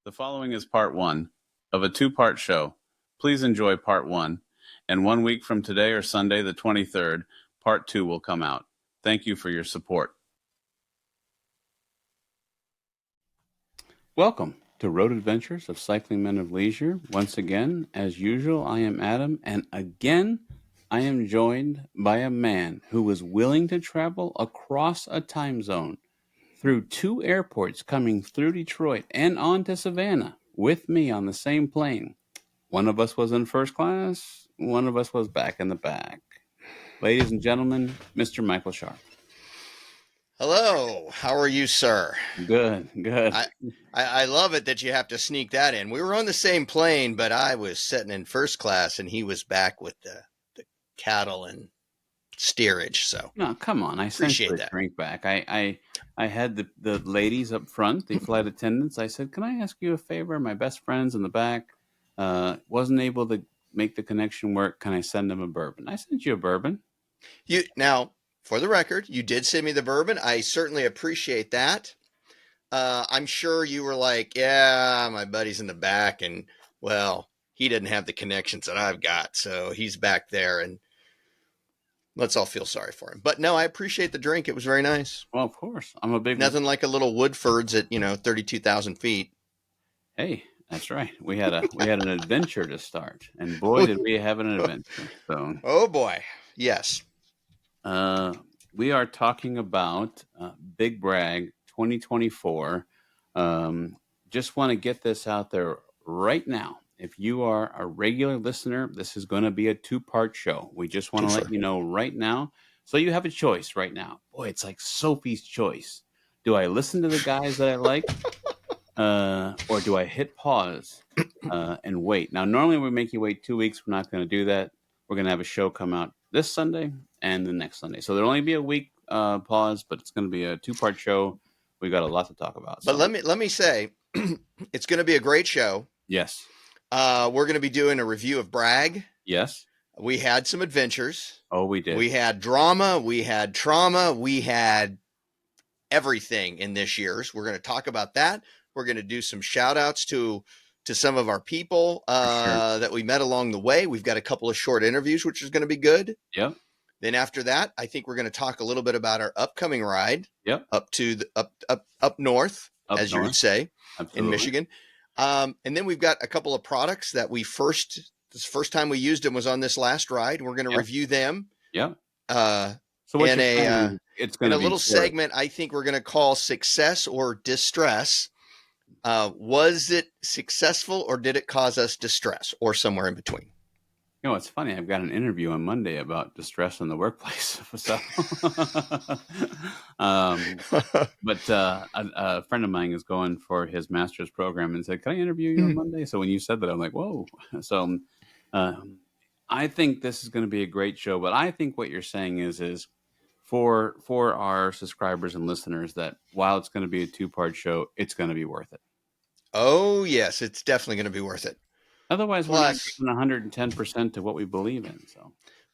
The following is part one of a two-part show. Please enjoy part one, and 1 week from today or Sunday the 23rd, part two will come out. Thank you for your support. Welcome to Road Adventures of Cycling Men of Leisure. Once again, as usual, I am Adam, and again, I am joined by a man who was willing to travel across a time zone through two airports coming through Detroit and on to Savannah with me on the same plane. One of us was in first class, one of us was back in the back. Ladies and gentlemen, Mr. Michael Sharp. Hello, how are you, sir? Good. I love it that you have to sneak that in. We were on the same plane, but I was sitting in first class and he was back with the cattle and steerage. So No, come on. I sent you a drink back. I had the ladies up front, the flight attendants. I said, can I ask you a favor? My best friend's in the back. Wasn't able to make the connection work. Can I send them a bourbon? I sent you a bourbon. Now, for the record, you did send me the bourbon. I certainly appreciate that. I'm sure you were like, yeah, my buddy's in the back, and well, he didn't have the connections that I've got, so he's back there, and let's all feel sorry for him. But no, I appreciate the drink. It was very nice. Well, of course. I'm a big nothing like a little Woodford's at 32,000 feet. Hey, that's right. We had an adventure to start, and boy, did we have an adventure. So, oh boy, yes. We are talking about Big Brag 2024. Just want to get this out there right now. If you are a regular listener, this is going to be a two-part show. We just want to let you know right now. So you have a choice right now. Boy, it's like Sophie's Choice. Do I listen to the guys that I like? Or do I hit pause and wait? Now, normally we make you wait 2 weeks. We're not going to do that. We're going to have a show come out this Sunday and the next Sunday. So there'll only be a week pause, but it's going to be a two-part show. We've got a lot to talk about. But let me say, it's going to be a great show. Yes. We're going to be doing a review of Bragg. Yes. We had some adventures. Oh, we did. We had drama. We had trauma. We had everything in this year's. We're going to talk about that. We're going to do some shout outs to some of our people that we met along the way. We've got a couple of short interviews, which is going to be good. Yep. Then after that, I think we're going to talk a little bit about our upcoming ride. Yep. Up to the up north, as you would say. Absolutely. In Michigan. And then we've got a couple of products that this first time we used them was on this last ride. We're going to review them. Yeah. So in it's going to be a little segment I think we're going to call Success or Distress. Was it successful or did it cause us distress or somewhere in between? You know, it's funny. I've got an interview on Monday about distress in the workplace. So, but a friend of mine is going for his master's program and said, "Can I interview you on Monday?" So when you said that, I'm like, "Whoa!" So I think this is going to be a great show. But I think what you're saying is for our subscribers and listeners that while it's going to be a two-part show, it's going to be worth it. Oh yes, it's definitely going to be worth it. Otherwise, we're not giving 110% to what we believe in. So,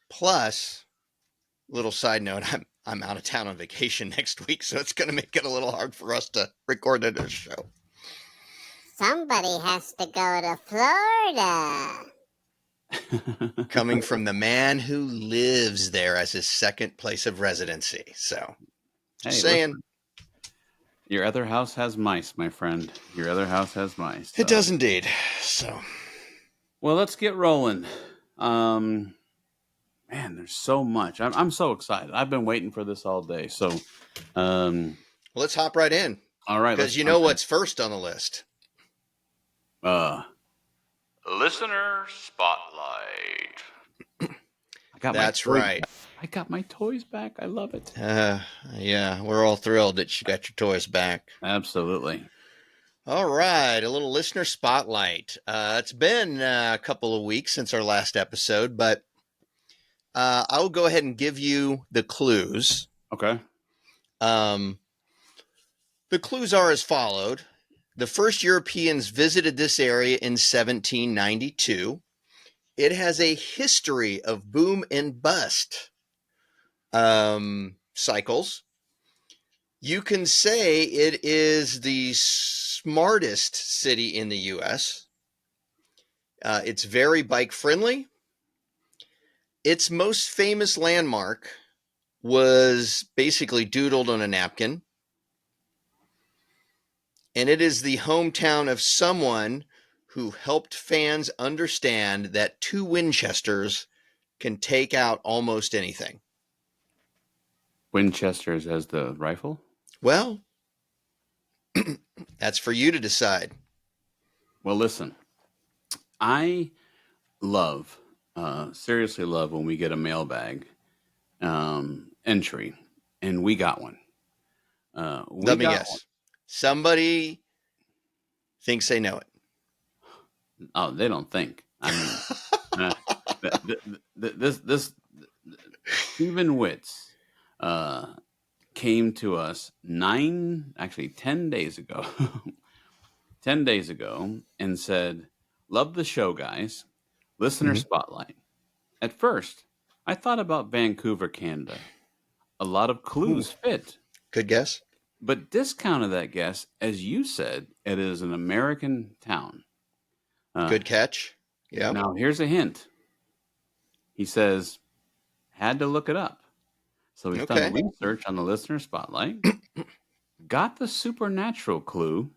plus, little side note, I'm out of town on vacation next week, so it's going to make it a little hard for us to record this show. Somebody has to go to Florida. Coming from the man who lives there as his second place of residency. So, just saying. Listen. Your other house has mice, my friend. Your other house has mice. So. It does indeed. So, well, let's get rolling. Man, there's so much. I'm so excited. I've been waiting for this all day. So, well, let's hop right in. All right, because you know what's first on the list. Listener Spotlight. That's right. I got my toys back. I love it. Yeah, we're all thrilled that you got your toys back. Absolutely. All right, a little listener spotlight. It's been a couple of weeks since our last episode, but I'll go ahead and give you the clues. Okay. The clues are as followed. The first Europeans visited this area in 1792. It has a history of boom and bust cycles. You can say it is the smartest city in the U.S. It's very bike friendly. Its most famous landmark was basically doodled on a napkin. And it is the hometown of someone who helped fans understand that two Winchesters can take out almost anything. Winchesters as the rifle? Well, that's for you to decide. Well, listen, I love, seriously love when we get a mailbag entry, and we got one. Let me guess. Somebody thinks they know it. Oh, they don't think. I mean, this Stephen Witz came to us 10 days ago, 10 days ago, and said, "Love the show, guys. Listener spotlight. At first, I thought about Vancouver, Canada. A lot of clues fit. Good guess. But discounted that guess, as you said, it is an American town. Good catch. Yeah. Now, here's a hint. He says, had to look it up. So he's done research on the listener spotlight, got the supernatural clue,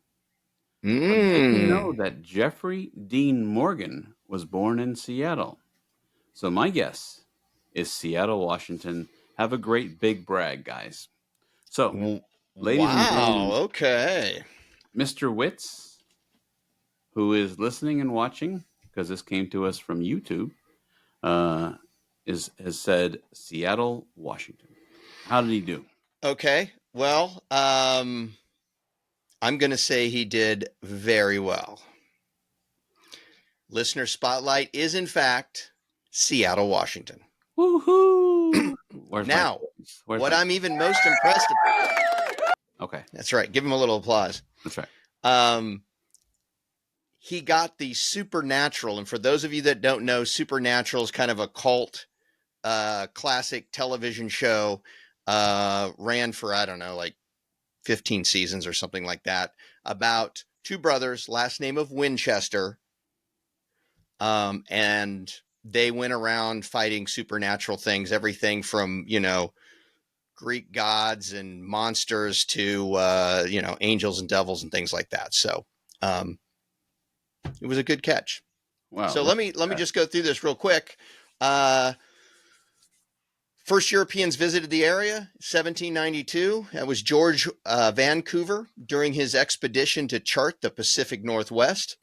but didn't know that Jeffrey Dean Morgan was born in Seattle. So my guess is Seattle, Washington. Have a great big brag, guys. So, ladies and gentlemen, okay. Mr. Witz, who is listening and watching, because this came to us from YouTube, has said Seattle, Washington. How did he do? Okay. Well, I'm going to say he did very well. Listener spotlight is, in fact, Seattle, Washington. Woohoo! Now, what I'm even most impressed about. Okay. That's right. Give him a little applause. That's right. He got the supernatural. And for those of you that don't know, Supernatural is kind of a cult classic television show. Ran for, I don't know, like 15 seasons or something like that, about two brothers, last name of Winchester. And they went around fighting supernatural things, everything from, Greek gods and monsters to, angels and devils and things like that. So, it was a good catch. Wow. So let me just go through this real quick. First Europeans visited the area, 1792. That was George Vancouver during his expedition to chart the Pacific Northwest.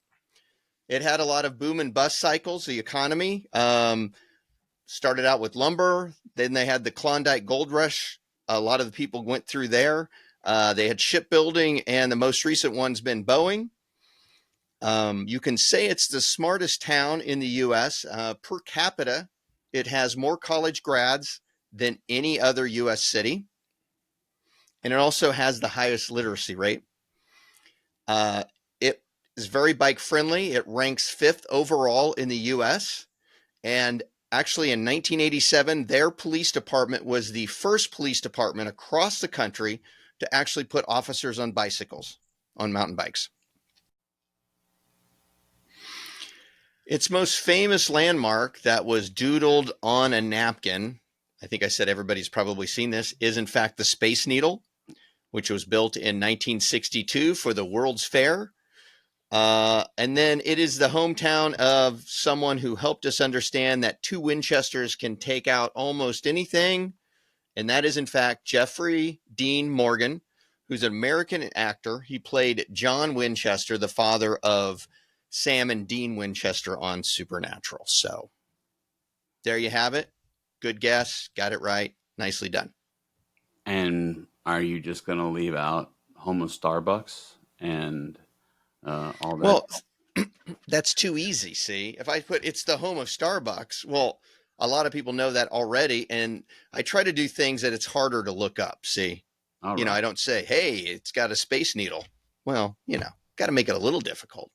It had a lot of boom and bust cycles. The economy started out with lumber. Then they had the Klondike Gold Rush. A lot of the people went through there. They had shipbuilding, and the most recent one's been Boeing. You can say it's the smartest town in the U.S. Per capita, it has more college grads than any other U.S. city. And it also has the highest literacy rate. It is very bike friendly. It ranks 5th overall in the U.S. And actually in 1987, their police department was the first police department across the country to actually put officers on bicycles, on mountain bikes. Its most famous landmark that was doodled on a napkin, I think I said everybody's probably seen this, is in fact the Space Needle, which was built in 1962 for the World's Fair. And then it is the hometown of someone who helped us understand that two Winchesters can take out almost anything. And that is, in fact, Jeffrey Dean Morgan, who's an American actor. He played John Winchester, the father of Sam and Dean Winchester on Supernatural. So there you have it. Good guess. Got it right. Nicely done. And are you just going to leave out home of Starbucks and all that? Well, that's too easy. See, if I put it's the home of Starbucks, well, a lot of people know that already. And I try to do things that it's harder to look up. See, All right. I don't say, hey, it's got a Space Needle. Well, got to make it a little difficult.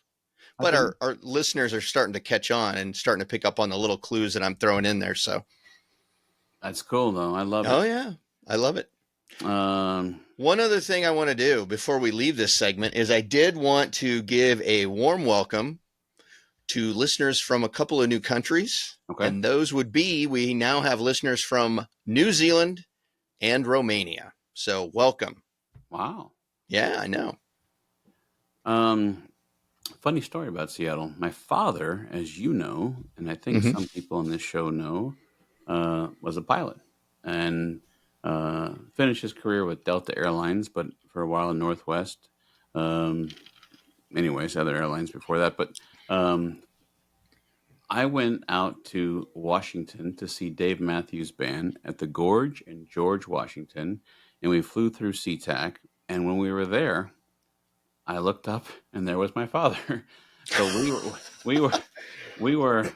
But our listeners are starting to catch on and starting to pick up on the little clues that I'm throwing in there. So that's cool, though. I love it. Oh, yeah. I love it. One other thing I want to do before we leave this segment is I did want to give a warm welcome to listeners from a couple of new countries. Okay. And those would be, we now have listeners from New Zealand and Romania. So welcome. Wow. Yeah, I know. Funny story about Seattle. My father, as you know, and I think Mhm. some people on this show know, was a pilot and finished his career with Delta Airlines, but for a while in Northwest. Anyways, other airlines before that. But I went out to Washington to see Dave Matthews Band at the Gorge in George, Washington, and we flew through SeaTac. And when we were there, I looked up and there was my father. So we were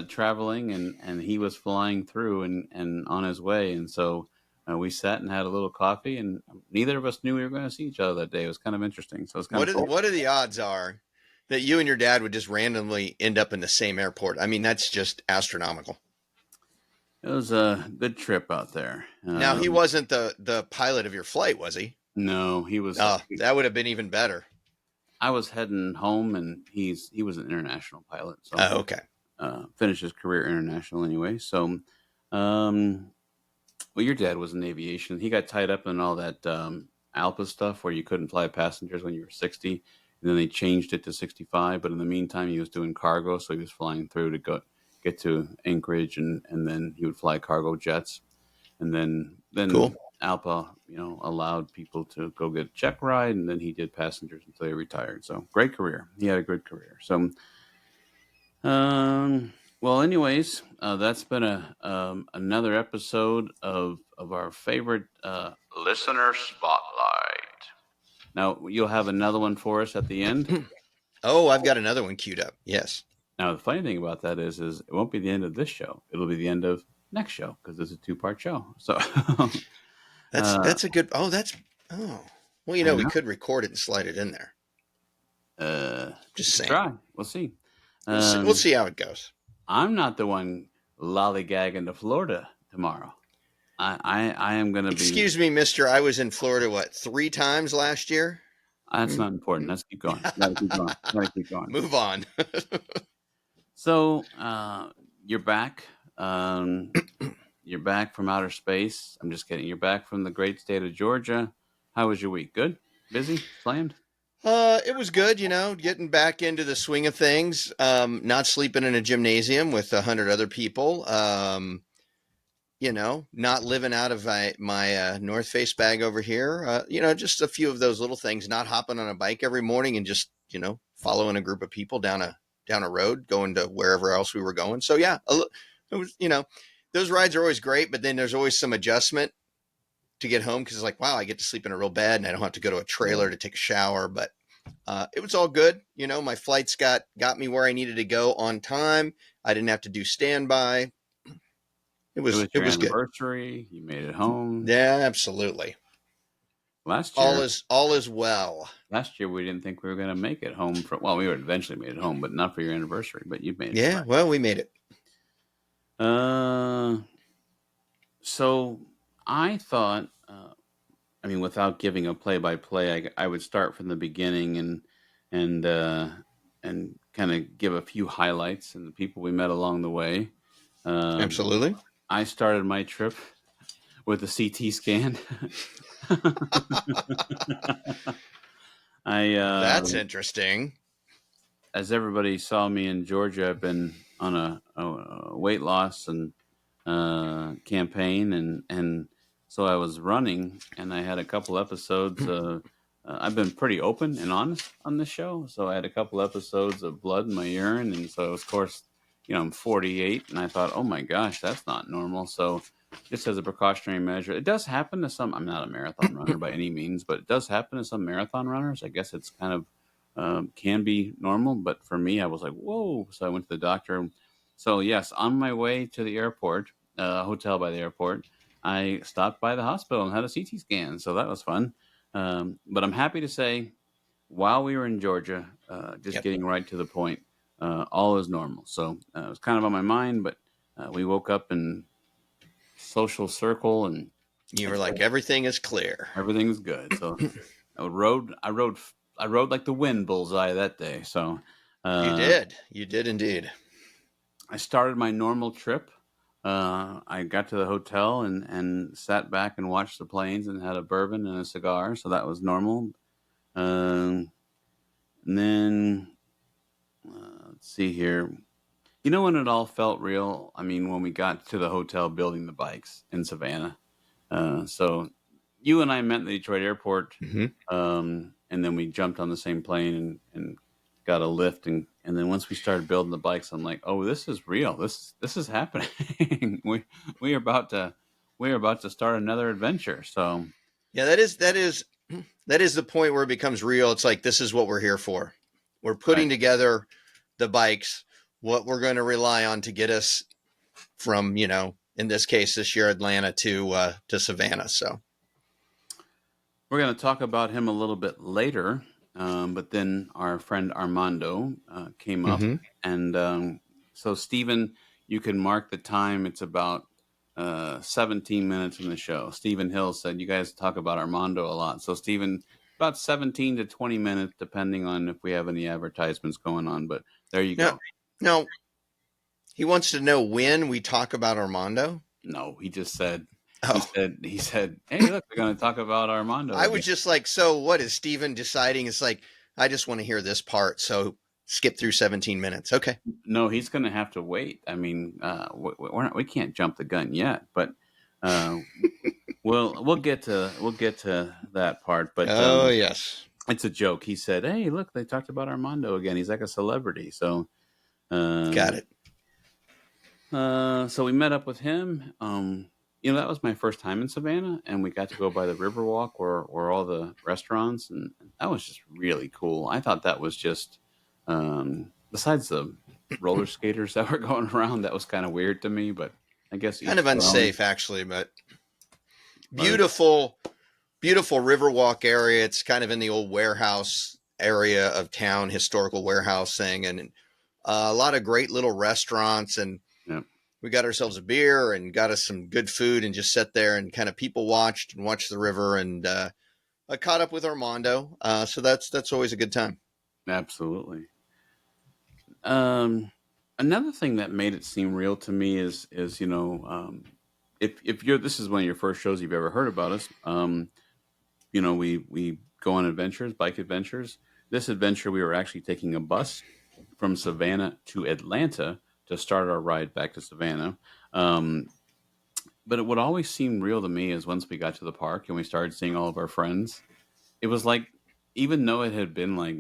traveling and he was flying through and on his way. And so we sat and had a little coffee and neither of us knew we were going to see each other that day. It was kind of interesting. So it's kind of cool. What are the odds are that you and your dad would just randomly end up in the same airport? I mean, that's just astronomical. It was a good trip out there. Now, he wasn't the pilot of your flight, was he? No, he was. Oh, that would have been even better. I was heading home, and he was an international pilot. So Oh, okay. Finished his career international anyway. So, well, your dad was in aviation. He got tied up in all that ALPA stuff where you couldn't fly passengers when you were 60, and then they changed it to 65. But in the meantime, he was doing cargo, so he was flying through to get to Anchorage, and then he would fly cargo jets, and then Cool. ALPA, allowed people to go get a check ride, and then he did passengers until he retired. So great career. He had a good career. So, well, anyways, that's been another episode of our favorite listener spotlight. Now you'll have another one for us at the end. Oh, I've got another one queued up. Yes. Now the funny thing about that is it won't be the end of this show. It'll be the end of next show because it's a 2-part show. So. That's a good. Oh, well, we could record it and slide it in there. Just saying. Try. We'll see. We'll see how it goes. I'm not the one lollygagging to Florida tomorrow. I am going to be. Excuse me, Mister. I was in Florida 3 times last year. That's not important. Let's keep going. Gotta keep going. Move on. So you're back. You're back from outer space. I'm just kidding. You're back from the great state of Georgia. How was your week? Good? Busy? Slammed? It was good, getting back into the swing of things. Not sleeping in a gymnasium with 100 other people. Not living out of my North Face bag over here. Just a few of those little things. Not hopping on a bike every morning and just, following a group of people down a road, going to wherever else we were going. So yeah, it was, those rides are always great, but then there's always some adjustment to get home because it's like, wow, I get to sleep in a real bed and I don't have to go to a trailer to take a shower. But it was all good. My flights got me where I needed to go on time. I didn't have to do standby. It was your good. Anniversary. You made it home. Yeah, absolutely. Last year, all is well. Last year we didn't think we were going to make it home we would eventually made it home, but not for your anniversary. But you made it. Yeah, well, we made it. So I thought, without giving a play-by-play, I would start from the beginning and kind of give a few highlights and the people we met along the way. Absolutely. I started my trip with a CT scan. That's interesting. As everybody saw me in Georgia, I've been on a weight loss and campaign, and so I was running, and I had a couple episodes. I've been pretty open and honest on this show, so I had a couple episodes of blood in my urine, and so of course, I'm 48, and I thought, oh my gosh, that's not normal. So just as a precautionary measure, it does happen to some. I'm not a marathon runner by any means, but it does happen to some marathon runners. I guess it's kind of can be normal, but for me, I was like, whoa. So I went to the doctor. So yes, on my way to the airport, hotel by the airport, I stopped by the hospital and had a CT scan. So that was fun. But I'm happy to say, while we were in Georgia, getting right to the point, all is normal. So it was kind of on my mind, but we woke up in social circle and You were like, everything is clear. Everything's good. So I rode like the wind bullseye that day. So You did indeed. I started my normal trip. I got to the hotel and sat back and watched the planes and had a bourbon and a cigar. So that was normal. And then let's see here. You know when it all felt real? I mean, when we got to the hotel building the bikes in Savannah. So you and I met in the Detroit airport, and then we jumped on the same plane and got a lift. And then once we started building the bikes, I'm like, oh, this is real. This is happening. we are about to start another adventure. So yeah, that is the point where it becomes real. It's like, this is what we're here for. We're putting together the bikes, what we're going to rely on to get us from, in this case, this year, Atlanta to Savannah. So we're going to talk about him a little bit later. But then our friend Armando came up. And so, Stephen, you can mark the time. It's about 17 minutes in the show. Stephen Hill said you guys talk about Armando a lot. So, Stephen, about 17 to 20 minutes, depending on if we have any advertisements going on. But there you go. No, he wants to know when we talk about Armando. No, he just said, he said, hey, look, we're going to talk about Armando. I was just like, so what is Stephen deciding? It's like, I just want to hear this part. So skip through 17 minutes. Okay. No, he's going to have to wait. I mean, we can't jump the gun yet, but we'll get to that part. But yes, it's a joke. He said, hey, look, they talked about Armando again. He's like a celebrity. So got it. So we met up with him. That was my first time in Savannah, and we got to go by the Riverwalk where all the restaurants, and that was just really cool. I thought that was just, besides the roller skaters that were going around, that was kind of weird to me, but I guess kind of unsafe actually, but beautiful Riverwalk area. It's kind of in the old warehouse area of town, historical warehouse thing, and a lot of great little restaurants, and we got ourselves a beer and got us some good food and just sat there and kind of people watched the river, and I caught up with Armando. So that's always a good time. Absolutely. Another thing that made it seem real to me is if this is one of your first shows you've ever heard about us, we go on adventures, bike adventures. This adventure, we were actually taking a bus from Savannah to Atlanta to start our ride back to Savannah. But it would always seem real to me is once we got to the park and we started seeing all of our friends, it was like, even though it had been like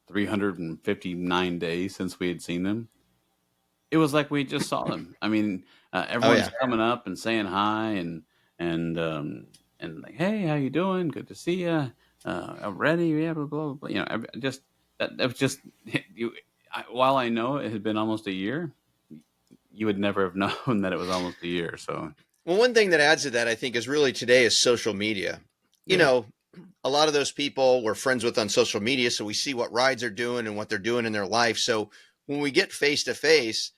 359 days since we had seen them, it was like we just saw them. I mean, everyone's coming up and saying hi and like, hey, how you doing? Good to see you. I'm ready. Yeah, blah, blah, blah. That was just you. While I know it had been almost a year, you would never have known that it was almost a year. So, well, one thing that adds to that, I think, is really today is social media. A lot of those people we're friends with on social media, so we see what rides are doing and what they're doing in their life. So when we get face to face,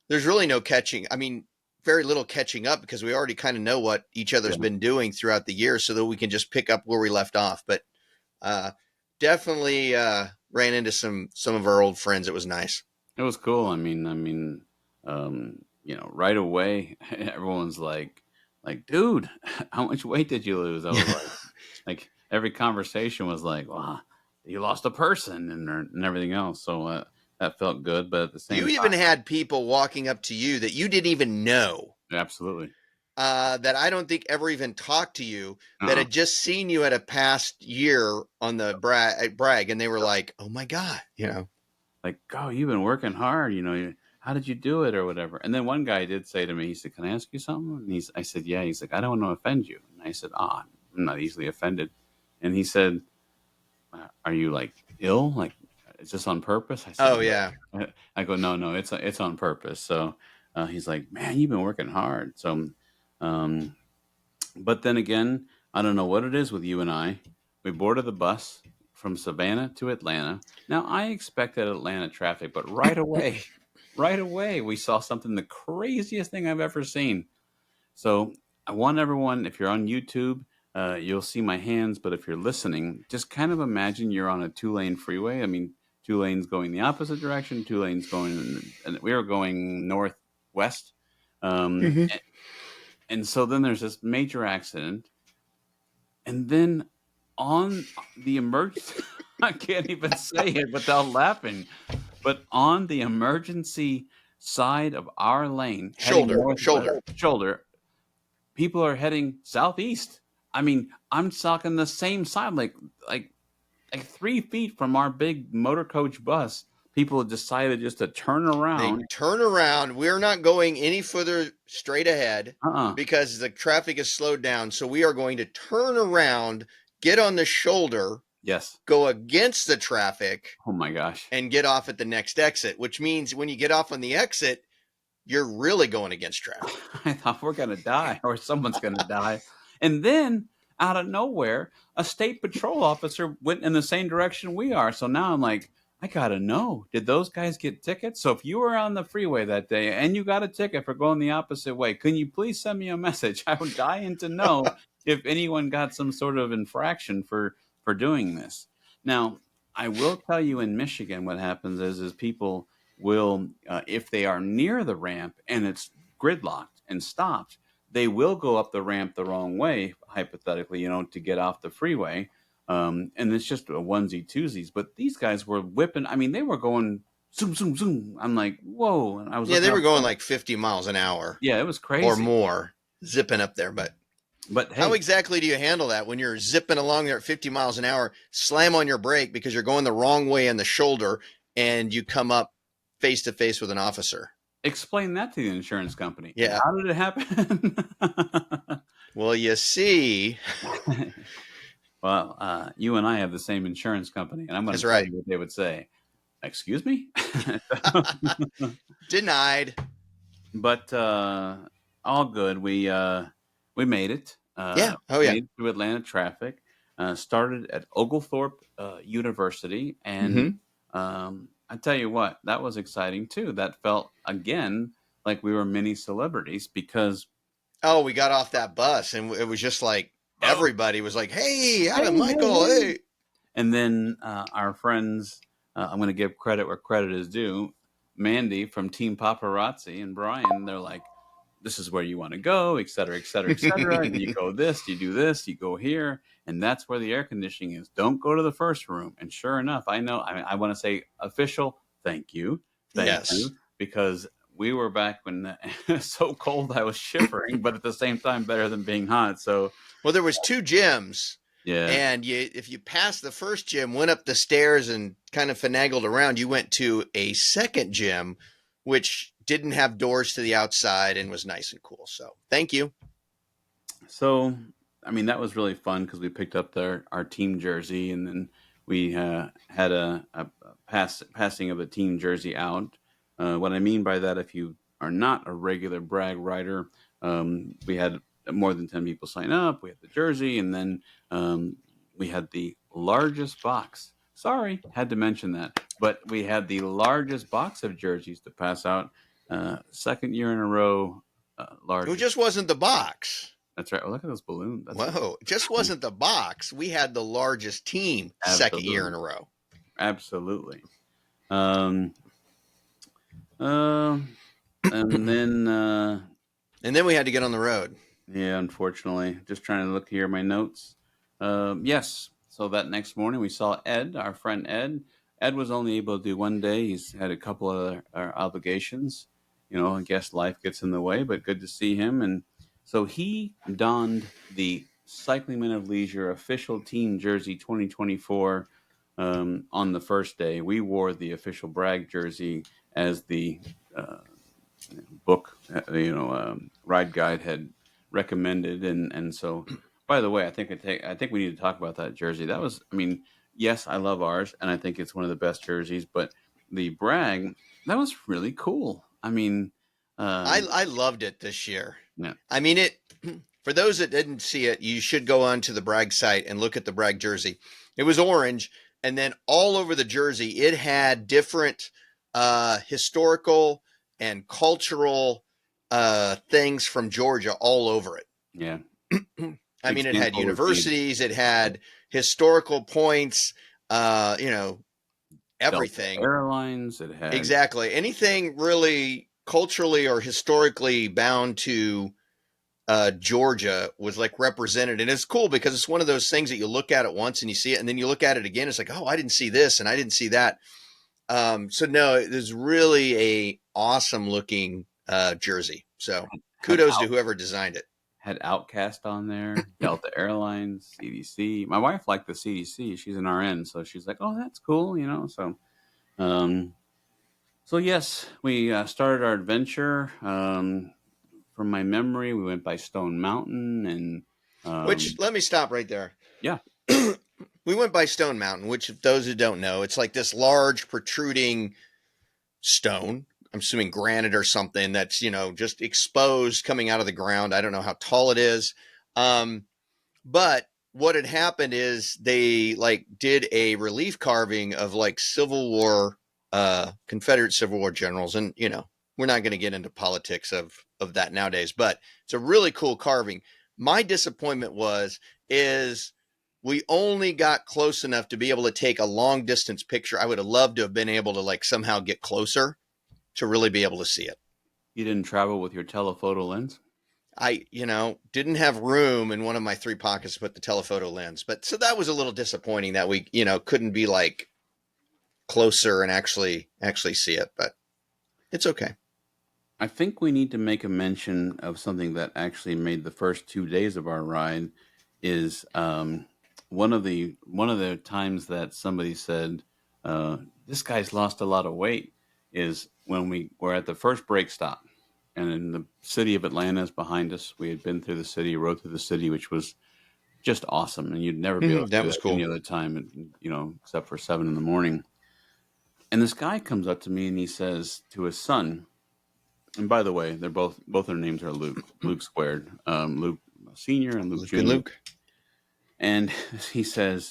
there's really no catching. I mean, very little catching up because we already kind of know what each other's been doing throughout the year, so that we can just pick up where we left off. But definitely ran into some of our old friends. It was nice. It was cool. I mean, right away, everyone's like, dude, how much weight did you lose? I was like every conversation was like, wow, you lost a person and everything else. So that felt good. But at the same time, you even had people walking up to you that you didn't even know. Absolutely. That I don't think ever even talked to you, that had just seen you at a past year on the brag, and they were like, oh my God, like, oh, you've been working hard, how did you do it or whatever? And then one guy did say to me, he said, can I ask you something? And I said, yeah. He's like, I don't want to offend you. And I said, I'm not easily offended. And he said, are you like ill? Like, is this on purpose? I said, oh yeah. I go, no, it's on purpose. So he's like, man, you've been working hard. So, but then again, I don't know what it is with you and I. We boarded the bus from Savannah to Atlanta. Now I expected Atlanta traffic, but right away, we saw something, the craziest thing I've ever seen. So I want everyone, if you're on YouTube, you'll see my hands, but if you're listening, just kind of imagine you're on a 2-lane freeway. I mean, 2 lanes going the opposite direction, 2 lanes going, and we were going northwest. Um, Mm-hmm. and, and so then there's this major accident. And then on the emergency, I can't even say it without laughing, but on the emergency side of our lane, heading northwest shoulder, people are heading southeast. I mean, I'm talking the same side, like 3 feet from our big motor coach bus. People have decided just to turn They around. turn around. We're not going any further straight ahead because the traffic is slowed down. So we are going to turn around, get on the shoulder, Yes. go against the traffic, Oh my gosh. and get off at the next exit, which means when you get off on the exit, you're really going against traffic. I thought we're going to die or someone's going to die. And then out of nowhere, a state patrol officer went in the same direction we are. So now I'm like, I got to know, did those guys get tickets? So if you were on the freeway that day and you got a ticket for going the opposite way, can you please send me a message? I would dying to know if anyone got some sort of infraction for doing this. Now, I will tell you in Michigan, what happens is people will, if they are near the ramp and it's gridlocked and stopped, they will go up the ramp the wrong way, hypothetically, to get off the freeway. And it's just a onesie twosies. But these guys were whipping. I mean, they were going zoom, zoom, zoom. I'm like, whoa. And I was they were going front. like 50 miles an hour. Yeah, it was crazy. Or more, zipping up there. But hey, how exactly do you handle that when you're zipping along there at 50 miles an hour, slam on your brake because you're going the wrong way in the shoulder, and you come up face to face with an officer? Explain that to the insurance company. Yeah. How did it happen? Well, you see. Well, you and I have the same insurance company, and I'm going to tell you what they would say. Excuse me? Denied. But all good. We made it. Yeah. Oh, yeah. Made it through Atlanta traffic. Started at Oglethorpe University, and I tell you what, that was exciting too. That felt again like we were mini celebrities because we got off that bus, and it was just like everybody was like, "Hey, Adam, Michael, hey!" And then our friends, I'm going to give credit where credit is due. Mandy from Team Paparazzi and Brian, they're like, this is where you want to go, et cetera, et cetera, et cetera. And you go this, you do this, you go here. And that's where the air conditioning is. Don't go to the first room. And sure enough, I know, I want to say official, thank you. Thank you. Because we were back when it was so cold, I was shivering, but at the same time, better than being hot. So, well, there was 2 gyms. Yeah. And if you passed the first gym, went up the stairs and kind of finagled around, you went to a second gym, which didn't have doors to the outside and was nice and cool. So thank you. So, I mean, that was really fun because we picked up our team jersey, and then we had a passing of the team jersey out. What I mean by that, if you are not a regular brag rider, we had more than 10 people sign up. We had the jersey, and then we had the largest box. Sorry, had to mention that. But we had the largest box of jerseys to pass out. Second year in a row, largest. It just wasn't the box. That's right. Well, look at those balloons. Whoa, it just wasn't the box. We had the largest team. Absolutely. Second year in a row. Absolutely. And then we had to get on the road. Yeah, unfortunately. Just trying to look here at my notes. Yes. So that next morning we saw Ed, our friend Ed. Ed was only able to do one day. He's had a couple of obligations. I guess life gets in the way, but good to see him. And so he donned the Cycling Men of Leisure official team jersey 2024 on the first day. We wore the official brag jersey as the book, ride guide had recommended, and so. By the way, I think we need to talk about that jersey. That was, yes, I love ours, and I think it's one of the best jerseys. But the brag, that was really cool. I loved it this year. Yeah. It. For those that didn't see it, you should go onto the brag site and look at the brag jersey. It was orange, and then all over the jersey, it had different historical and cultural things from Georgia all over it. Yeah. I Big mean, it had standful routine. universities, it had historical points, Delta everything. Airlines. It had Exactly. Anything really culturally or historically bound to Georgia was like represented. And it's cool because it's one of those things that you look at it once and you see it, and then you look at it again. It's like, oh, I didn't see this and I didn't see that. So no, it was really a awesome looking jersey. So had kudos to out whoever designed it. had Outcast on there. Delta Airlines, CDC. My wife liked the CDC. She's an RN, so she's like, "Oh, that's cool," you know. Um, so yes, we started our adventure. From my memory, we went by Stone Mountain, and Which let me stop right there. yeah, We went by Stone Mountain, which, if those who don't know, it's like this large protruding stone. I'm assuming granite or something that's, just exposed coming out of the ground. I don't know how tall it is. But what had happened is they like did a relief carving of like Civil War, Confederate Civil War generals. And, we're not going to get into politics of that nowadays, but it's a really cool carving. My disappointment is we only got close enough to be able to take a long distance picture. I would have loved to have been able to like somehow get closer to really be able to see it. you didn't travel with your telephoto lens. I, didn't have room in one of my 3 pockets to put the telephoto lens. But so that was a little disappointing that we, couldn't be like closer and actually see it, but it's okay. I think we need to make a mention of something that actually made the first 2 days of our ride. Is one of the times that somebody said, "This guy's lost a lot of weight," is when we were at the first break stop, and in the city of Atlanta is behind us. We had been through the city, rode through the city, which was just awesome, and you'd never be able to That do was that cool. any other time, except for 7 in the morning. And this guy comes up to me and he says to his son, and by the way, they're both their names are Luke, Luke squared, Luke Senior and Luke Luke and Junior. Luke. And he said,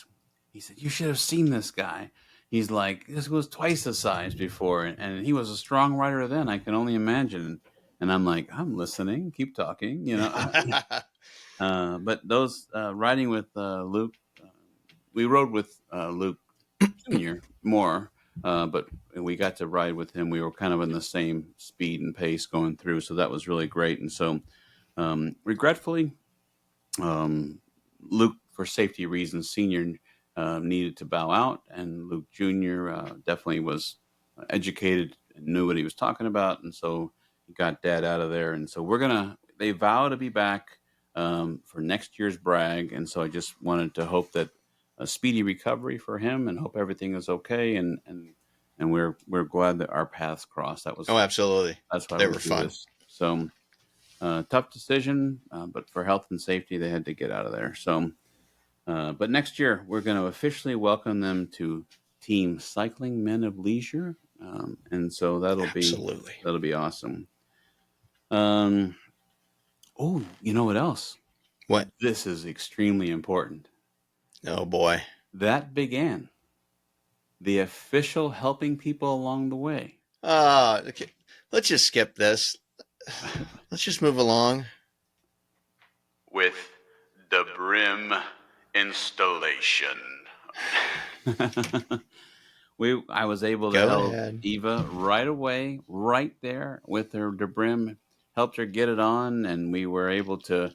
"You should have seen this guy. He's like, this was twice the size before, and he was a strong rider then. I can only imagine." And I'm like, "I'm listening. Keep talking, you know." But those riding with Luke, we rode with Luke Junior more, but we got to ride with him. We were kind of in the same speed and pace going through, so that was really great. And so, regretfully, Luke, for safety reasons, Senior needed to bow out, and Luke Junior definitely was educated and knew what he was talking about, and so he got Dad out of there. And so they vow to be back for next year's brag, and so I just wanted to hope that a speedy recovery for him, and hope everything is okay, and we're glad that our paths crossed. Oh, absolutely. That's why They we were do fun. this. So tough decision, but for health and safety, they had to get out of there. So, but next year we're going to officially welcome them to Team Cycling Men of Leisure, and so Absolutely. that'll be awesome. Um, oh, you know what else? What? This is extremely important. Oh boy. That began the official helping people along the way. Okay. Let's just skip this. Let's just move along. With the brim installation. I was able to Go help ahead. Eva right away, right there with her the brim, helped her get it on, and we were able to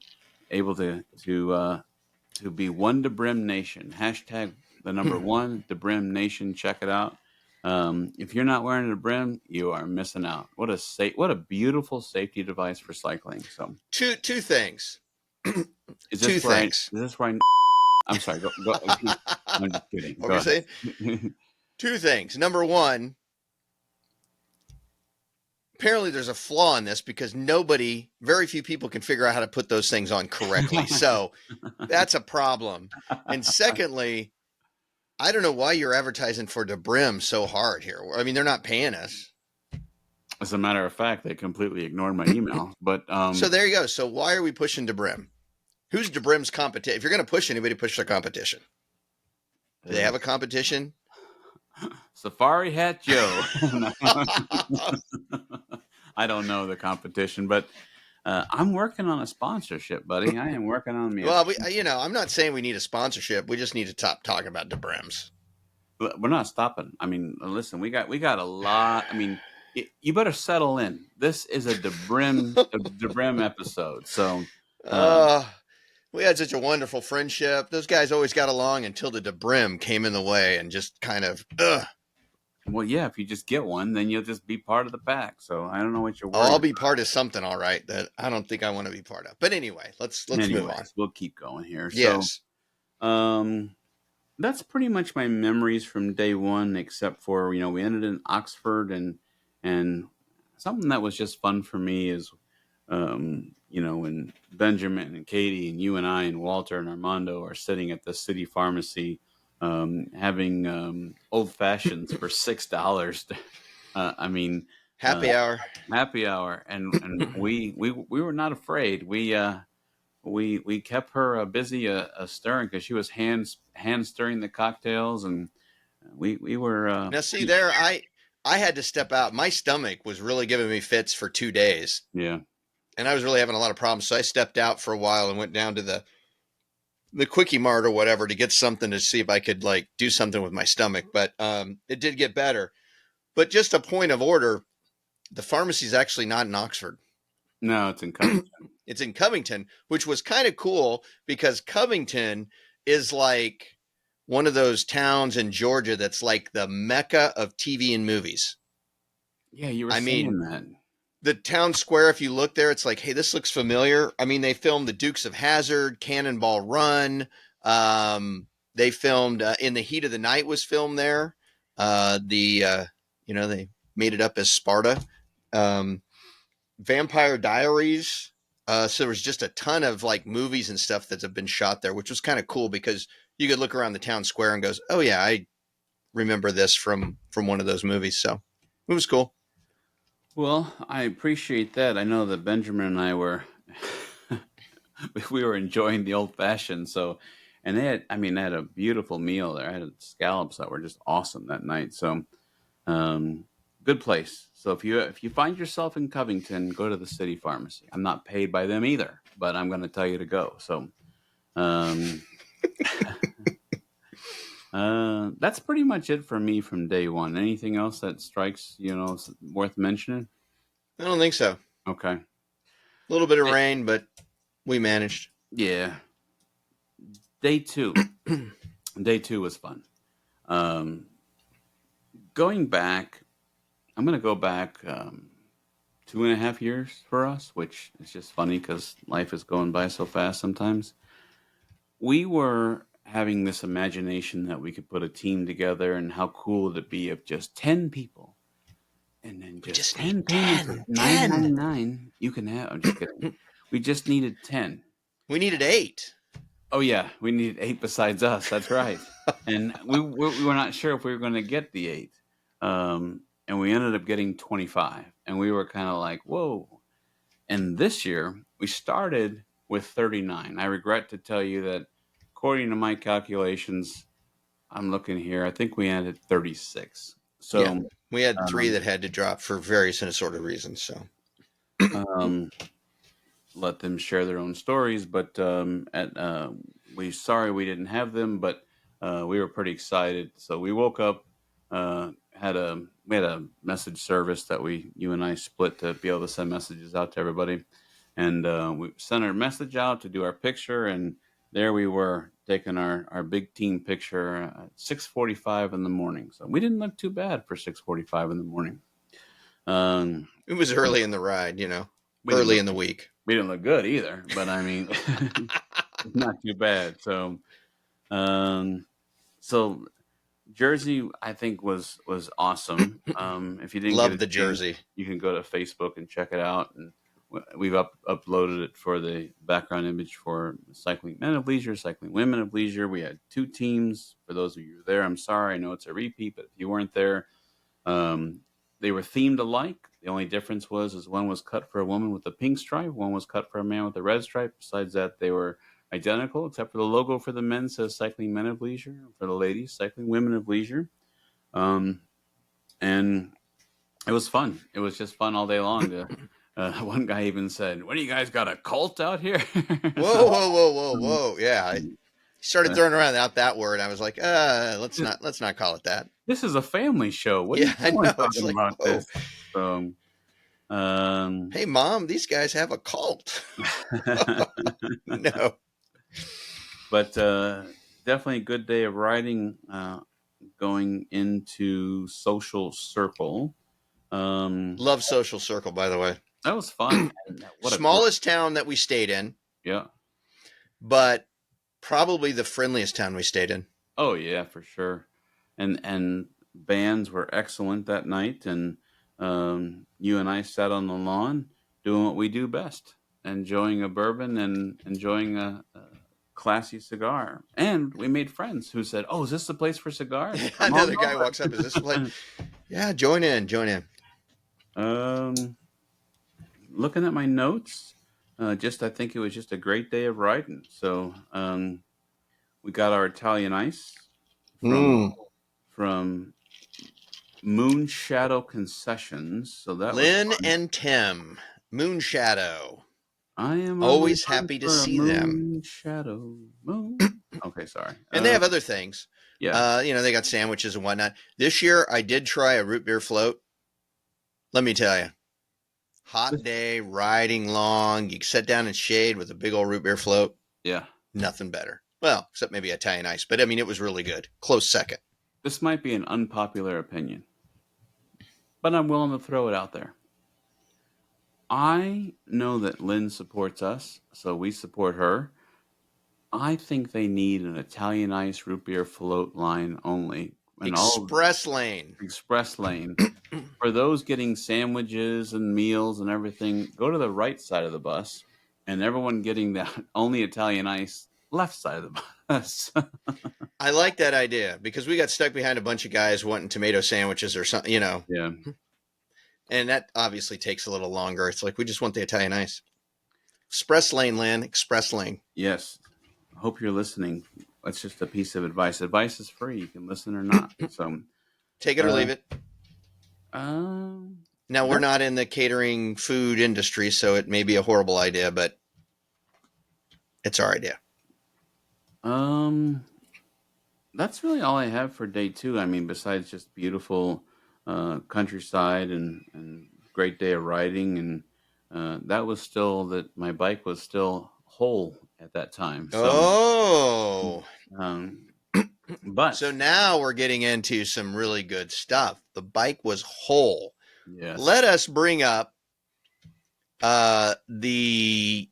be one DeBrim Nation. Hashtag the number one DeBrim Nation. Check it out. If you're not wearing a brim, you are missing out. What a beautiful safety device for cycling. So Two things. is Two this where things. I'm sorry. Go. I'm just kidding. What Go were you ahead. saying? Two things. Number one, apparently there's a flaw in this because very few people can figure out how to put those things on correctly. So that's a problem. And secondly, I don't know why you're advertising for DeBrim so hard here. I mean, they're not paying us. As a matter of fact, they completely ignored my email. But So there you go. So why are we pushing DeBrim? Who's DeBrim's competition? If you're going to push anybody, push their competition. Do they have a competition? Safari Hat Joe. I don't know the competition, but I'm working on a sponsorship, buddy. I am working on me. Well, I'm not saying we need a sponsorship. We just need to stop talking about DeBrims. We're not stopping. I mean, listen, we got a lot. I mean, you better settle in. This is a DeBrim episode. So, um, Uh, we had such a wonderful friendship. Those guys always got along until the DeBrim came in the way and just kind of, well, yeah, if you just get one, then you'll just be part of the pack. So I don't know what you're worried I'll about. be part of something, all right, that I don't think I want to be part of. But anyway, let's move on. We'll keep going here. Yes. So, that's pretty much my memories from day one, except for, we ended in Oxford, and something that was just fun for me is, when Benjamin and Katie and you and I and Walter and Armando are sitting at the city pharmacy, having old fashions for $6. I mean, Happy hour. happy hour, and we were not afraid. We kept her busy stirring, because she was hand stirring the cocktails, and we were Now, see there, I had to step out. My stomach was really giving me fits for 2 days, yeah. and I was really having a lot of problems. So I stepped out for a while and went down to the Quickie Mart or whatever to get something to see if I could like do something with my stomach. But it did get better. But just a point of order, the pharmacy is actually not in Oxford. No, it's in Covington. It's in Covington, which was kind of cool because Covington is like one of those towns in Georgia that's like the mecca of TV and movies. Yeah, you were saying that. The town square, if you look there, it's like, hey, this looks familiar. I mean, they filmed The Dukes of Hazzard, Cannonball Run. They filmed In the Heat of the Night was filmed there. They made it up as Sparta. Vampire Diaries. So there was just a ton of like movies and stuff that have been shot there, which was kind of cool because you could look around the town square and goes, oh yeah, I remember this from one of those movies. So it was cool. Well, I appreciate that. I know that Benjamin and I were we were enjoying the old fashioned. So, and they had a beautiful meal there. I had scallops that were just awesome that night. So, good place. So if you find yourself in Covington, go to the city pharmacy. I'm not paid by them either, but I'm going to tell you to go. So, that's pretty much it for me from day one. Anything else that strikes worth mentioning? I don't think so. Okay. A little bit of rain, but we managed. Yeah. Day two. Day two was fun. Going back, I'm going to go back 2.5 years for us, which is just funny because life is going by so fast sometimes. We were having this imagination that we could put a team together, and how cool would it be if just 10 people, and then just 10 payments of $9.99 you can have. I'm just kidding. We just needed 10. We needed 8. Oh yeah, we needed 8 besides us. That's right. And we were not sure if we were going to get the 8. And we ended up getting 25, and we were kind of like, whoa. And this year we started with 39. I regret to tell you that, according to my calculations, I'm looking here, I think we ended 36. So yeah, we had 3 that had to drop for various and assorted reasons. So let them share their own stories. But we didn't have them, but we were pretty excited. So we woke up, we had a message service that you and I split to be able to send messages out to everybody, and we sent our message out to do our picture, and there we were taking our big team picture at 6:45 in the morning. So we didn't look too bad for 6:45 in the morning. It was early in the ride, early in the week. We didn't look good either, but I mean, not too bad. So, so Jersey, I think was awesome. If you didn't love get the jersey, you can go to Facebook and check it out. And we've uploaded it for the background image for Cycling Men of Leisure, Cycling Women of Leisure. We had 2 teams. For those of you who were there, I'm sorry. I know it's a repeat, but if you weren't there, they were themed alike. The only difference was one was cut for a woman with a pink stripe, one was cut for a man with a red stripe. Besides that, they were identical, except for the logo for the men says Cycling Men of Leisure. For the ladies, Cycling Women of Leisure. And it was fun. It was just fun all day long to One guy even said, "What do you guys got, a cult out here?" Whoa, whoa, whoa, whoa, um, whoa! Yeah, I started but throwing around out that word. I was like, let's not call it that. this is a family show. What are Yeah, you I doing know. It's talking like, about whoa, this? So, um, hey, mom, these guys have a cult. No, but definitely a good day of riding. Going into Social Circle. love Social Circle, by the way. That was fun. And what a great, Smallest town that we stayed in, yeah. but probably the friendliest town we stayed in. Oh yeah, for sure. And bands were excellent that night, and you and I sat on the lawn doing what we do best, enjoying a bourbon and enjoying a classy cigar. And we made friends who said, "Oh, is this the place for cigars? Come on Another guy walks up. Is this like? over." Yeah, join in, join in. Looking at my notes, just I think it was just a great day of riding. So we got our Italian ice from Mm. from Moon Shadow Concessions. So that was Lynn fun. and Tim, Moonshadow. I am on the Always hunt happy to for a see them. moon shadow moon. Okay, sorry. And they have other things. Yeah. They got sandwiches and whatnot. This year, I did try a root beer float. Let me tell you, hot day, riding long. You sit down in shade with a big old root beer float. Yeah. Nothing better. Well, except maybe Italian ice. But I mean, it was really good. Close second. This might be an unpopular opinion, but I'm willing to throw it out there. I know that Lynn supports us, so we support her. I think they need an Italian ice root beer float line only. And all Express lane. express lane. For those getting sandwiches and meals and everything, go to the right side of the bus, and everyone getting the only Italian ice left side of the bus. I like that idea because we got stuck behind a bunch of guys wanting tomato sandwiches or something, Yeah. and that obviously takes a little longer. It's like we just want the Italian ice. Express lane, Lynn. Express lane. Yes. I hope you're listening. That's just a piece of advice. Advice is free. You can listen or not. So Take it or leave it. um, Now, we're not in the catering food industry, so it may be a horrible idea, but it's our idea. that's really all I have for day 2. I mean, besides just beautiful countryside and great day of riding, and that was still that my bike was still whole at that time. So, Oh. um, but So now we're getting into some really good stuff. The bike was whole. yes, Let us bring up the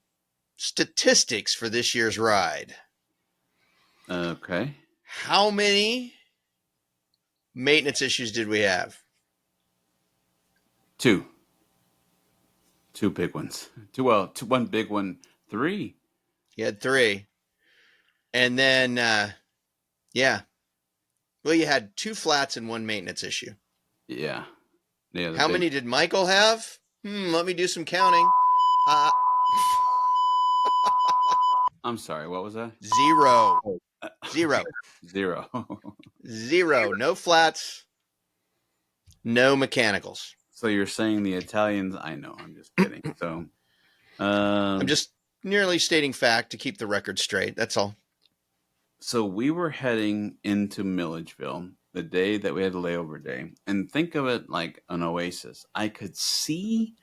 statistics for this year's ride. okay, How many maintenance issues did we have? 2 big ones. One big one, 3. You had 3. And then, yeah. Well, you had 2 flats and 1 maintenance issue. Yeah, yeah. How many did Michael have? Let me do some counting. I'm sorry. What was that? 0. Uh, 0. 0. 0. No flats, no mechanicals. So you're saying the Italians? I know. I'm just kidding. So, I'm just merely stating fact to keep the record straight. That's all. so we were heading into Milledgeville the day that we had the layover day, and think of it like an oasis. I could see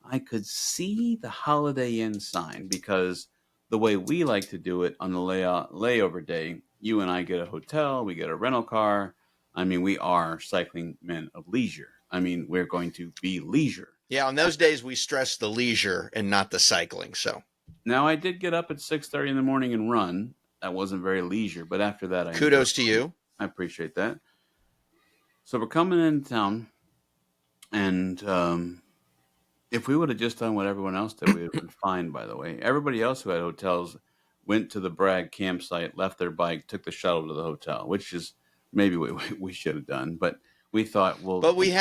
the Holiday Inn sign, because the way we like to do it on the layover day, you and I get a hotel, we get a rental car. I mean, we are cycling men of leisure. I mean, we're going to be leisure. Yeah, on those days we stress the leisure and not the cycling. So Now, I did get up at 6:30 in the morning and run. That wasn't very leisure, but after that, kudos to you. I appreciate that. So we're coming into town, and if we would have just done what everyone else did, we would have been fine, by the way. Everybody else who had hotels went to the Bragg campsite, left their bike, took the shuttle to the hotel, which is maybe what we should have done. But we thought, well, But we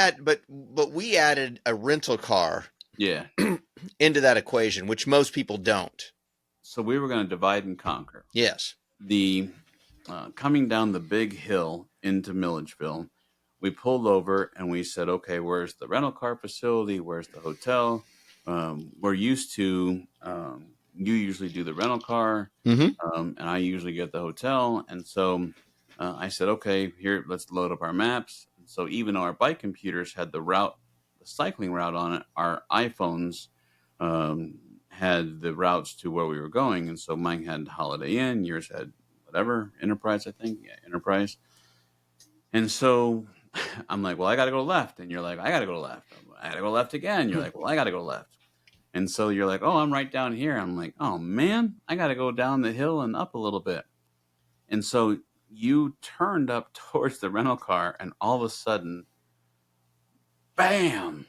added a rental car yeah. into that equation, which most people don't. So we were going to divide and conquer. Yes. The coming down the big hill into Milledgeville, we pulled over and we said, okay, where's the rental car facility? Where's the hotel? we're used to, you usually do the rental car, Mm-hmm. and I usually get the hotel. And so I said, okay, here, let's load up our maps. So even though our bike computers had the cycling route on it, our iPhones had the routes to where we were going. And so mine had Holiday Inn, yours had whatever, Enterprise, I think. Yeah, Enterprise. And so I'm like, well, I got to go left. And you're like, I got to go left. I got to go left again. You're like, well, I got to go left. And so you're like, oh, I'm right down here. I'm like, oh, man, I got to go down the hill and up a little bit. And so you turned up towards the rental car, and all of a sudden, bam!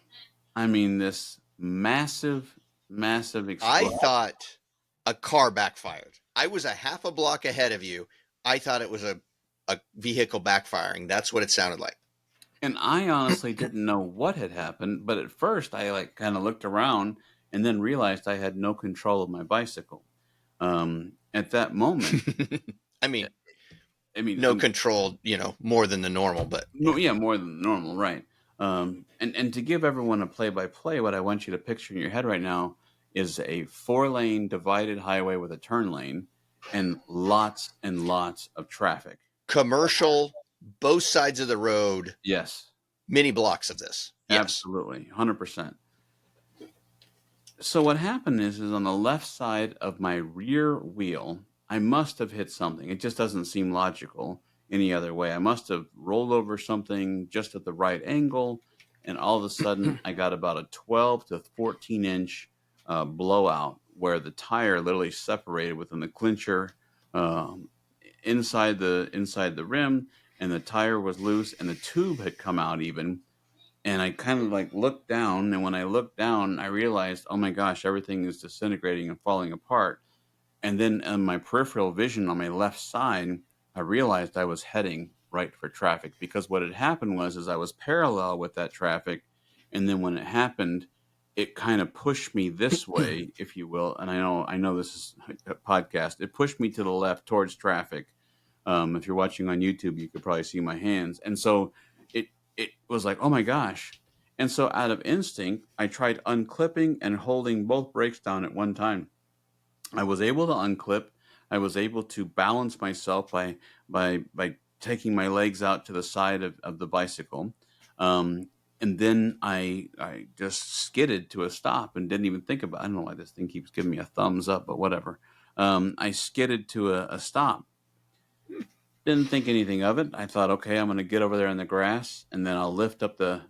I mean, this massive, massive I explosion. thought a car backfired. I was a half a block ahead of you. I thought it was a vehicle backfiring. That's what it sounded like. And I honestly didn't know what had happened, but at first I like kind of looked around and then realized I had no control of my bicycle. At that moment, I mean, I mean, no control, more than the normal, but yeah, more than normal, right? And to give everyone a play-by-play, what I want you to picture in your head right now is a 4-lane divided highway with a turn lane and lots of traffic. commercial, both sides of the road, Yes, many blocks of this. Yes. absolutely, 100%. So what happened is on the left side of my rear wheel, I must have hit something. It just doesn't seem logical any other way. I must have rolled over something just at the right angle, and all of a sudden I got about a 12 to 14 inch blowout where the tire literally separated within the clincher um, inside the rim, and the tire was loose, and the tube had come out even. And I kind of like looked down, and when I looked down, I realized, oh my gosh, everything is disintegrating and falling apart. And then on my peripheral vision on my left side, I realized I was heading right for traffic, because what had happened was is I was parallel with that traffic, and then when it happened, it kind of pushed me this way, if you will. And I know this is a podcast. It pushed me to the left towards traffic. If you're watching on YouTube, you could probably see my hands. And so it was like, oh my gosh. And so out of instinct, I tried unclipping and holding both brakes down at one time. I was able to unclip. I was able to balance myself by taking my legs out to the side of the bicycle. And then I just skidded to a stop and didn't even think about it. I don't know why this thing keeps giving me a thumbs up, but whatever. I skidded to a stop. Didn't think anything of it. I thought, okay, I'm going to get over there in the grass, and then I'll lift up the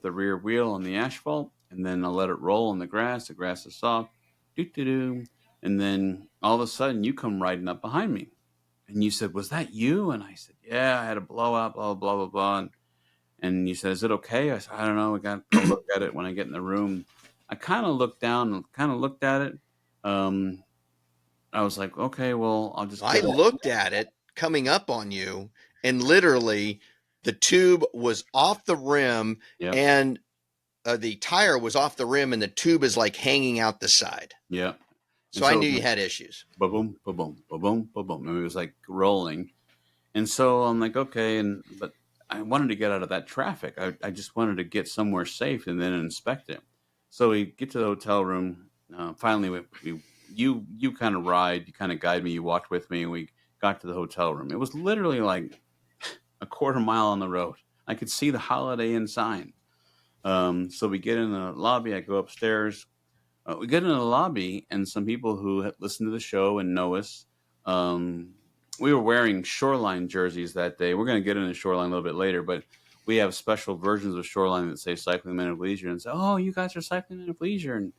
rear wheel on the asphalt, and then I'll let it roll on the grass. The grass is soft, doo doo doo, and then all of a sudden you come riding up behind me, and you said, "Was that you?" And I said, "Yeah, I had a blowout, blah blah blah blah." And you said, "Is it okay?" I said, "I don't know. We got to look at it when I get in the room." I kind of looked down and kind of looked at it. Um, I was like, "Okay, well, I'll just." I looked at it coming up on you, and literally the tube was off the rim, Yep. and the tire was off the rim, and the tube is like hanging out the side. Yeah. So I knew you had issues. Boom, boom, boom, boom, boom, boom. And it was like rolling. And so I'm like, okay, but I wanted to get out of that traffic. I just wanted to get somewhere safe and then inspect it. So we get to the hotel room. Finally, you kind of you kind of guide me. You walked with me, and we got to the hotel room. It was literally like a quarter mile on the road. I could see the Holiday Inn sign. So we get in the lobby. I go upstairs. We get in the lobby, and some people who listen to the show and know us, we were wearing Shoreline jerseys that day. We're going to get into Shoreline a little bit later, but we have special versions of Shoreline that say Cycling Men of Leisure, and say, "Oh, you guys are Cycling Men of Leisure."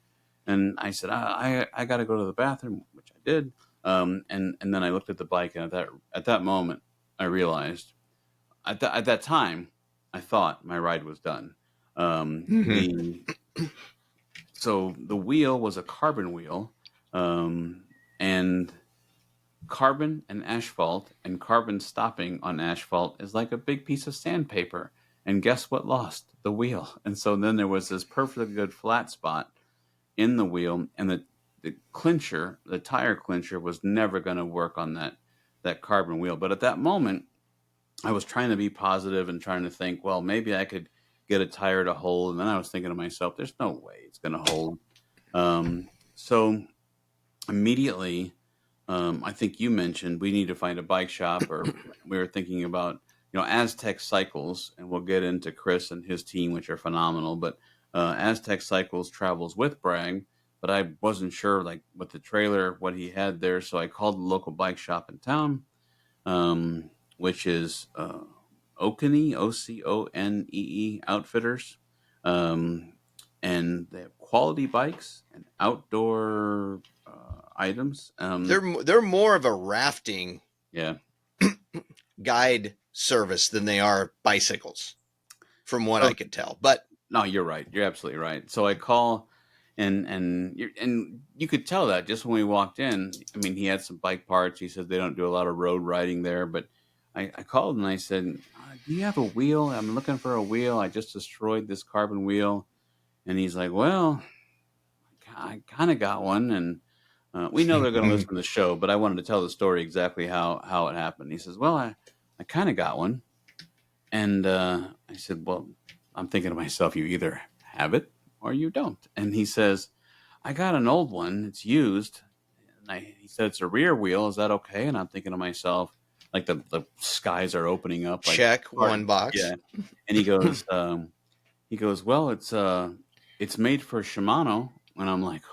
And I said, I got to go to the bathroom, which I did. And then I looked at the bike, and at that moment, I realized at that time, I thought my ride was done. So the wheel was a carbon wheel, and carbon and asphalt, and carbon stopping on asphalt is like a big piece of sandpaper. And guess what lost? The wheel. And so then there was this perfectly good flat spot in the wheel, and the clincher, the tire clincher, was never going to work on that carbon wheel. But at that moment, I was trying to be positive and trying to think, well, maybe I could get a tire to hold. And then I was thinking to myself, there's no way it's going to hold. So immediately, I think you mentioned we need to find a bike shop, or we were thinking about, Aztec Cycles, and we'll get into Chris and his team, which are phenomenal. But Aztec Cycles travels with Bragg, but I wasn't sure, like, with the trailer, what he had there. So I called the local bike shop in town, which is Oconee, Oconee Outfitters. Um, and they have quality bikes and outdoor items. They're more of a rafting Yeah. guide service than they are bicycles, from what Oh, I could tell. But no, you're right. You're absolutely right. So I call, and you could tell that just when we walked in. I mean, he had some bike parts. He said they don't do a lot of road riding there, but I called and I said, "Do you have a wheel? I'm looking for a wheel. I just destroyed this carbon wheel." And he's like, "Well, I kind of got one." And we know they're going to listen to the show, but I wanted to tell the story exactly how it happened. He says, "Well, I kind of got one." And I said, "Well, I'm thinking to myself, you either have it or you don't." And he says, "I got an old one. It's used." And he said, "It's a rear wheel. Is that okay?" And I'm thinking to myself, like the skies are opening up, like, check one box. yeah. And he goes, "Well, it's made for Shimano." And I'm like,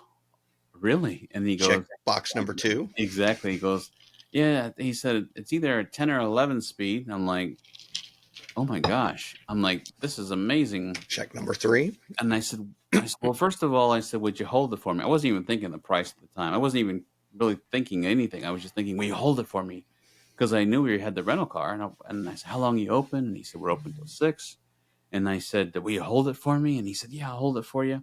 "Really?" And he Check goes, box number 2. "Exactly." He goes, "Yeah." He said, "It's either a 10 or 11 speed." And I'm like, "Oh my gosh." I'm like, "This is amazing." Check number 3. And I said, "Well, first of all," I said, "would you hold it for me?" I wasn't even thinking the price at the time. I wasn't even really thinking anything. I was just thinking, "Will you hold it for me?" Because I knew we had the rental car. And I said, "How long are you open?" And he said, "We're open till 6." And I said, "Will you hold it for me?" And he said, "Yeah, I'll hold it for you."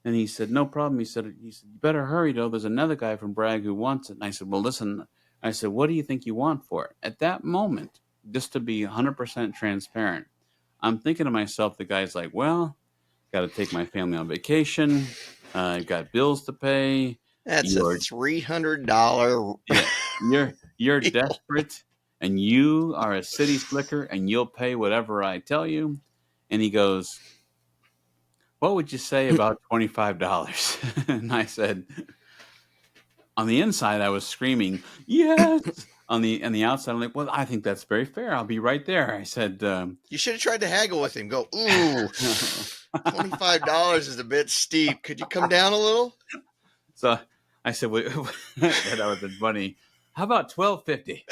And he said, "No problem." He said, "You better hurry though. There's another guy from Bragg who wants it." And I said, "Well, listen," I said, "what do you think you want for it?" At that moment, just to be 100% transparent, I'm thinking to myself, the guy's like, "Well, got to take my family on vacation. I've got bills to pay. That's a You're $300 Yeah, you're wheel. desperate, and you are a city slicker, and you'll pay whatever I tell you." And he goes, "What would you say about $25?" And I said, on the inside, I was screaming, "Yes!" On the outside, I'm like, "Well, I think that's very fair. I'll be right there." I said, You should have tried to haggle with him. Go, ooh, $25 is a bit steep. Could you come down a little? so I said, "Wait," that would have been funny. "How about 12.50?"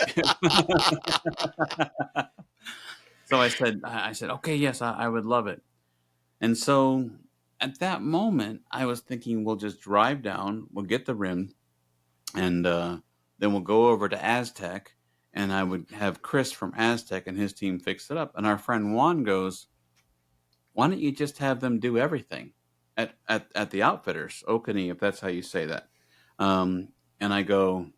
So I said, "Okay, yes, I would love it." And so at that moment, I was thinking, we'll just drive down, we'll get the rim, and then we'll go over to Aztec, and I would have Chris from Aztec and his team fix it up. And our friend Juan goes, "Why don't you just have them do everything at the Outfitters, Oconee, if that's how you say that?" And I go,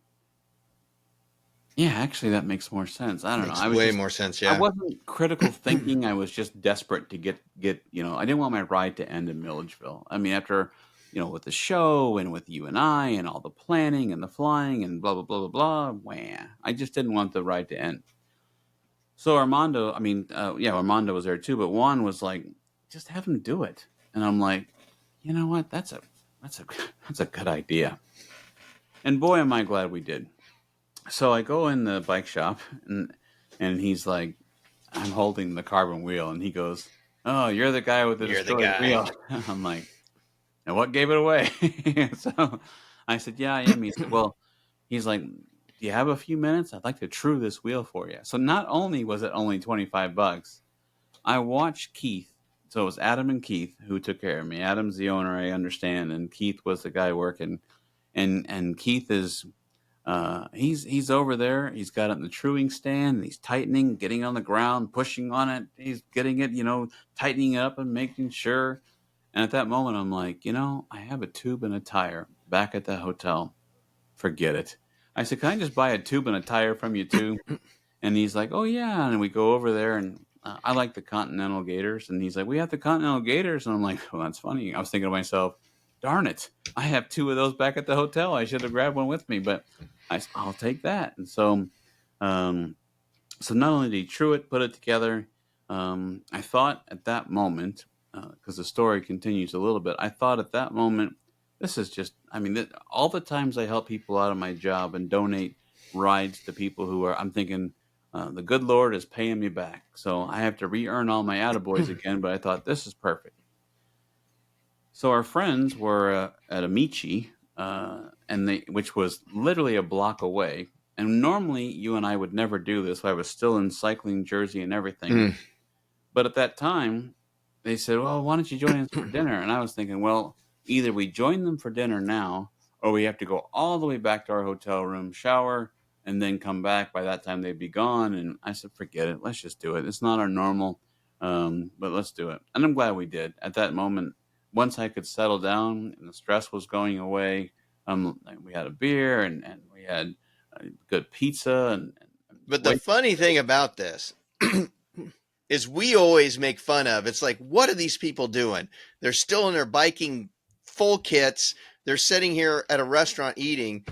"Yeah, actually, that makes more sense." I don't know. Makes way more sense, I yeah. wasn't critical thinking. I was just desperate to get. I didn't want my ride to end in Milledgeville. I mean, after, with the show and with you and I and all the planning and the flying and blah blah blah blah blah. Wah, I just didn't want the ride to end. So Armando, yeah, Armando was there too, but Juan was like, "Just have him do it." And I'm like, "You know what? That's a that's a good idea." And boy, am I glad we did. So I go in the bike shop, and he's like, I'm holding the carbon wheel, and he goes, "Oh, you're the guy with the You're the destroyed guy. wheel." I'm like, "And what gave it away?" So I said, "Yeah, I am." He said, "Well," he's like, "Do you have a few minutes? I'd like to true this wheel for you." So not only was it only $25, I watched Keith. So it was Adam and Keith who took care of me. Adam's the owner, I understand, and Keith was the guy working. And Keith is he's over there. He's got it in the truing stand. And he's tightening, getting on the ground, pushing on it. He's getting it, tightening it up and making sure. And at that moment, I'm like, I have a tube and a tire back at the hotel. Forget it. I said, "Can I just buy a tube and a tire from you too?" And he's like, "Oh yeah." And we go over there, and I like the Continental Gators. And he's like, "We have the Continental Gators." And I'm like, "Well, that's funny." I was thinking to myself, darn it, I have two of those back at the hotel. I should have grabbed one with me, but I'll take that. And um, so not only did he true it, put it together, I thought at that moment, because the story continues a little bit, I thought at that moment this is just, I mean, all the times I help people out of my job and donate rides to people who are, I'm thinking, the good Lord is paying me back. So I have to re-earn all my attaboys again, but I thought this is perfect. So our friends were at Amici, which was literally a block away. And normally you and I would never do this. I was still in cycling jersey and everything. But at that time, they said, well, why don't you join us for dinner? And I was thinking, well, either we join them for dinner now, or we have to go all the way back to our hotel room, shower, and then come back. By that time, they'd be gone. And I said, forget it. Let's just do it. It's not our normal, but let's do it. And I'm glad we did. At that moment, once I could settle down and the stress was going away, we had a beer and we had good pizza. But the funny thing about this is we always make fun of, it's like, what are these people doing? They're still in their biking full kits. They're sitting here at a restaurant eating.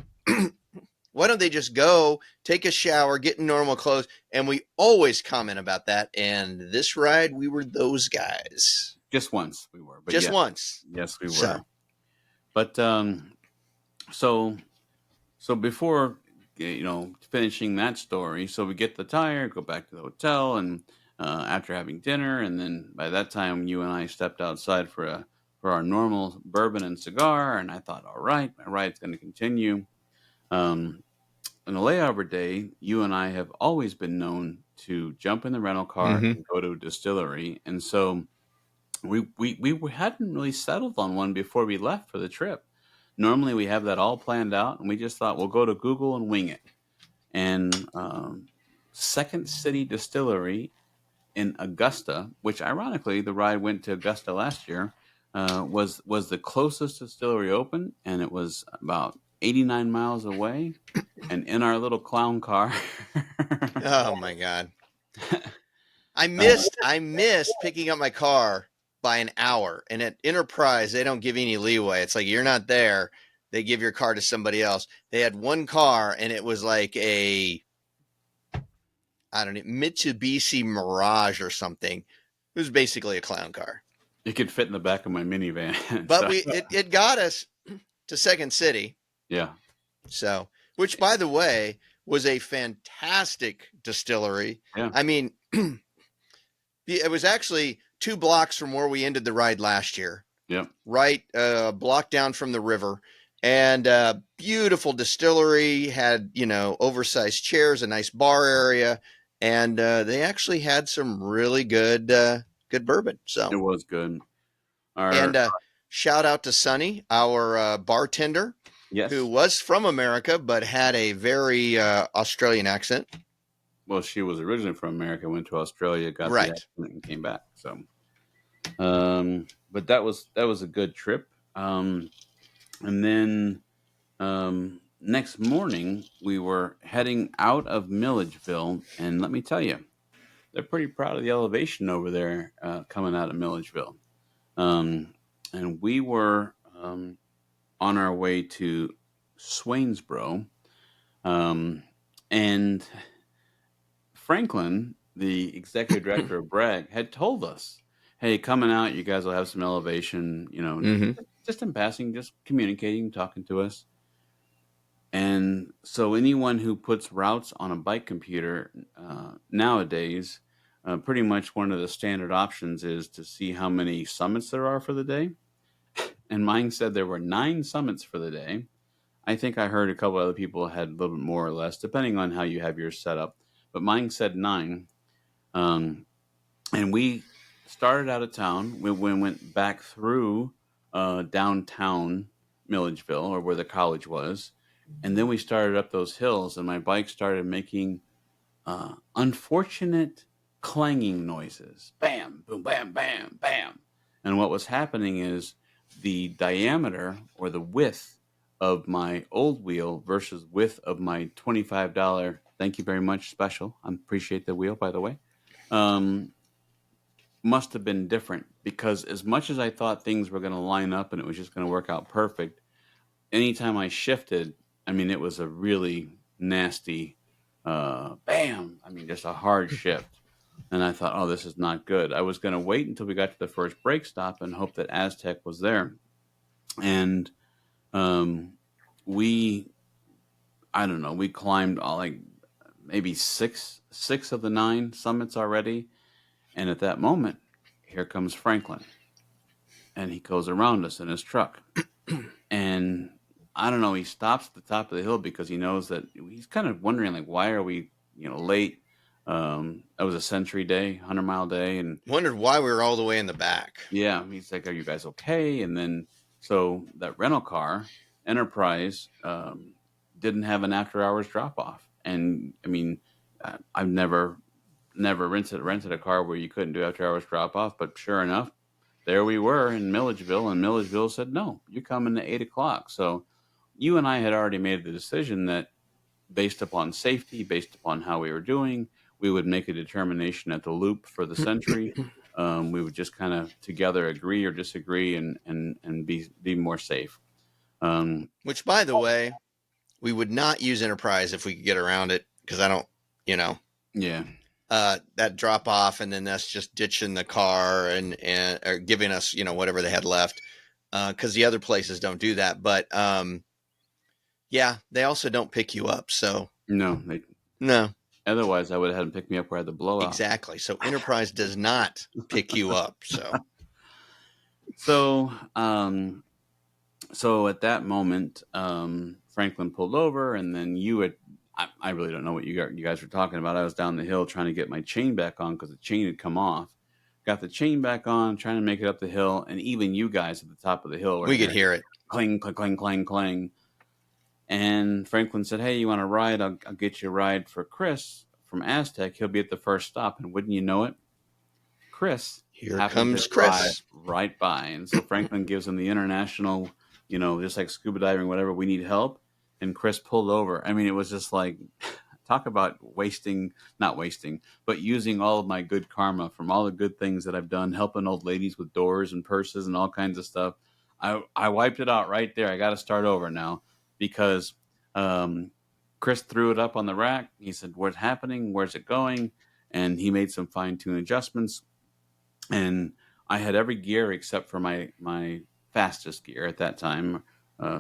Why don't they just go take a shower, get in normal clothes? And we always comment about that. And this ride, we were those guys. Just once we were. But just once. Yes, we were. So. But so before, finishing that story, so we get the tire, go back to the hotel, and after having dinner, and then by that time, you and I stepped outside for our normal bourbon and cigar, and I thought, all right, my ride's going to continue. On the layover day, you and I have always been known to jump in the rental car and go to a distillery, and so we hadn't really settled on one before we left for the trip. Normally, we have that all planned out, and we just thought we'll go to Google and wing it. And Second City Distillery in Augusta, which ironically the ride went to Augusta last year, was the closest distillery open, and it was about 89 miles away. And in our little clown car, oh my God, I missed picking up my car by an hour. And at Enterprise, they don't give you any leeway. It's like, you're not there. They give your car to somebody else. They had one car, and it was like Mitsubishi Mirage or something. It was basically a clown car. It could fit in the back of my minivan. But it got us to Second City. Yeah. So, which, by the way, was a fantastic distillery. Yeah. I mean, it was actually 2 blocks from where we ended the ride last year. Yeah. Right, block down from the river. And beautiful distillery, had, oversized chairs, a nice bar area. And they actually had some really good bourbon. So it was good. And shout out to Sunny, our bartender. Yes. Who was from America, but had a very Australian accent. Well, she was originally from America, went to Australia, got the accent, and came back. So, but that was a good trip. And then next morning, we were heading out of Milledgeville, and let me tell you, they're pretty proud of the elevation over there coming out of Milledgeville. And we were on our way to Swainsboro, and Franklin, the executive director of Bragg, had told us, hey, coming out, you guys will have some elevation, just in passing, just communicating, talking to us. And so anyone who puts routes on a bike computer nowadays, pretty much one of the standard options is to see how many summits there are for the day. And mine said there were 9 summits for the day. I think I heard a couple other people had a little bit more or less, depending on how you have yours set up. But mine said 9. And we started out of town. We went back through downtown Milledgeville, or where the college was. And then we started up those hills, and my bike started making unfortunate clanging noises. Bam, boom, bam, bam, bam. And what was happening is the diameter or the width of my old wheel versus width of my $25, thank you very much, special, I appreciate the wheel, by the way, must have been different, because as much as I thought things were going to line up and it was just going to work out perfect, anytime I shifted, I mean, it was a really nasty bam. I mean, just a hard shift. And I thought, oh, this is not good. I was going to wait until we got to the first brake stop and hope that Aztec was there. And Um, we, I don't know, we climbed all like maybe six of the 9 summits already. And at that moment, here comes Franklin, and he goes around us in his truck. And I don't know, he stops at the top of the hill because he knows that he's kind of wondering, like, why are we, late? That was a century day, 100-mile day. And Wondered why we were all the way in the back. yeah, he's like, are you guys okay? And then, so that rental car, Enterprise, didn't have an after hours drop off. And I mean, I've never rented a car where you couldn't do after hours drop off, but sure enough, there we were in Milledgeville, and Milledgeville said, no, you're coming at 8 o'clock. So you and I had already made the decision that based upon safety, based upon how we were doing, we would make a determination at the loop for the century. We would just kind of together agree or disagree and be more safe. Which, by the way, we would not use Enterprise if we could get around it, because I don't, Yeah. that drop off, and then that's just ditching the car and or giving us, whatever they had left, because the other places don't do that. But yeah, they also don't pick you up. So No. no, Otherwise, I would have had them pick me up where I had the blowout. exactly. So Enterprise does not pick you up. So at that moment, Franklin pulled over, and then I really don't know what you guys were talking about. I was down the hill trying to get my chain back on because the chain had come off. Got the chain back on, trying to make it up the hill, and even you guys at the top of the hill, we could hear it. Cling, clang, clang, clang, clang. And Franklin said, hey, you want a ride? I'll get you a ride for Chris from Aztec. He'll be at the first stop. And wouldn't you know it, Chris Here comes Chris right by. And so Franklin gives him the international, just like scuba diving, whatever, we need help. And Chris pulled over. I mean, it was just like, talk about not wasting, but using all of my good karma from all the good things that I've done, helping old ladies with doors and purses and all kinds of stuff. I wiped it out right there. I got to start over now because Chris threw it up on the rack. He said, what's happening? Where's it going? And he made some fine-tune adjustments. And I had every gear except for my fastest gear at that time,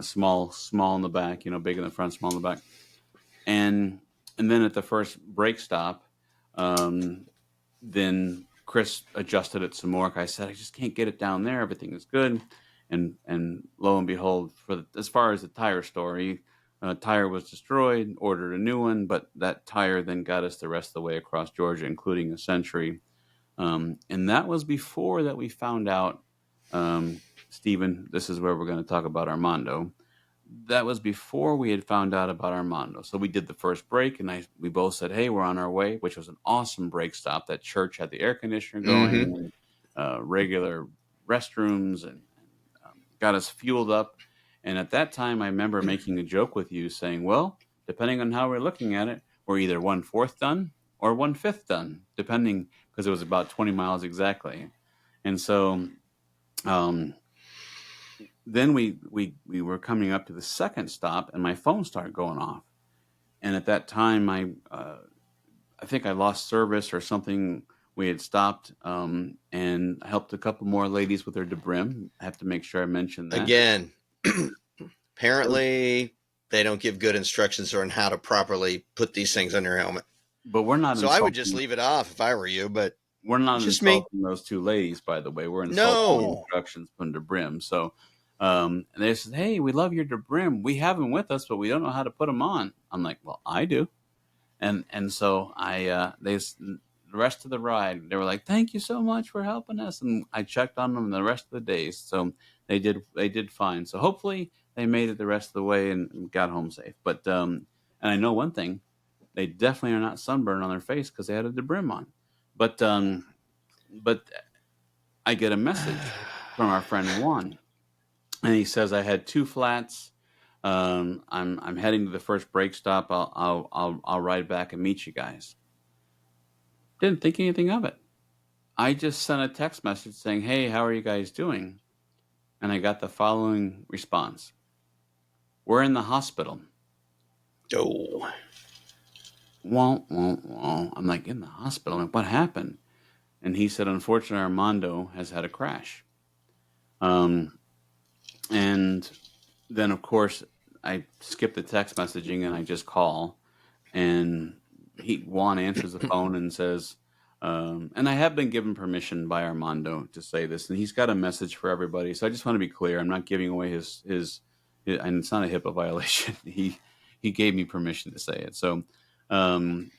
small in the back, big in the front, small in the back. And then at the first brake stop, then Chris adjusted it some more. I said, I just can't get it down there. Everything is good. And lo and behold, as far as the tire story, tire was destroyed, ordered a new one, but that tire then got us the rest of the way across Georgia, including a century. And that was before that we found out, Stephen, this is where we're going to talk about Armando. That was before we had found out about Armando. So we did the first break, and we both said, hey, we're on our way, which was an awesome break stop. That church had the air conditioner going, regular restrooms, and got us fueled up. And at that time, I remember making a joke with you saying, well, depending on how we're looking at it, we're either 1/4 done or 1/5 done, depending, because it was about 20 miles exactly. And so then we were coming up to the second stop, and my phone started going off. And at that time, I think I lost service or something. We had stopped and helped a couple more ladies with their debris. I have to make sure I mention that. Again, apparently they don't give good instructions on how to properly put these things on your helmet. But we're not. So I would just leave it off if I were you. But we're not just insulting those two ladies, by the way. We're insulting the instructions put under brim. So and they said, hey, we love your debris. We have them with us, but we don't know how to put them on. I'm like, well, I do. And so the rest of the ride, they were like, thank you so much for helping us. And I checked on them the rest of the days. So they did fine. So hopefully they made it the rest of the way and got home safe. But and I know one thing, they definitely are not sunburned on their face because they had a debris on. But I get a message from our friend Juan, and he says, I had 2 flats. I'm heading to the first break stop. I'll ride back and meet you guys. Didn't think anything of it. I just sent a text message saying, hey, how are you guys doing? And I got the following response. We're in the hospital. Oh. Wah, wah, wah. I'm like, in the hospital? I'm like, what happened? And he said, unfortunately, Armando has had a crash. And then of course I skip the text messaging and I just call, and Juan answers the phone and says, and I have been given permission by Armando to say this, and he's got a message for everybody. So I just want to be clear: I'm not giving away his and it's not a HIPAA violation. He gave me permission to say it. So um,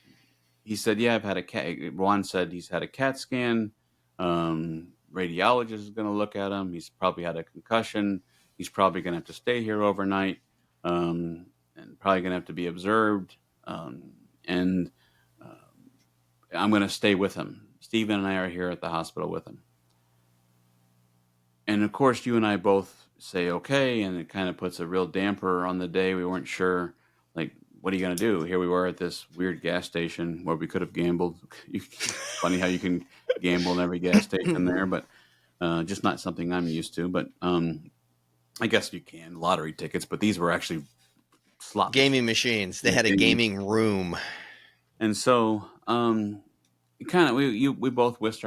he said, "Yeah, I've had a cat." Juan said he's had a CAT scan. Radiologist is going to look at him. He's probably had a concussion. He's probably going to have to stay here overnight, and probably going to have to be observed. And I'm going to stay with him. Steven and I are here at the hospital with him. And of course, you and I both say okay, and it kind of puts a real damper on the day. We weren't sure, like, what are you going to do? Here we were at this weird gas station where we could have gambled. Funny how you can gamble in every gas station there, but just not something I'm used to. But I guess you can, lottery tickets, but these were actually slot gaming machines. They had a gaming room. And so we both wished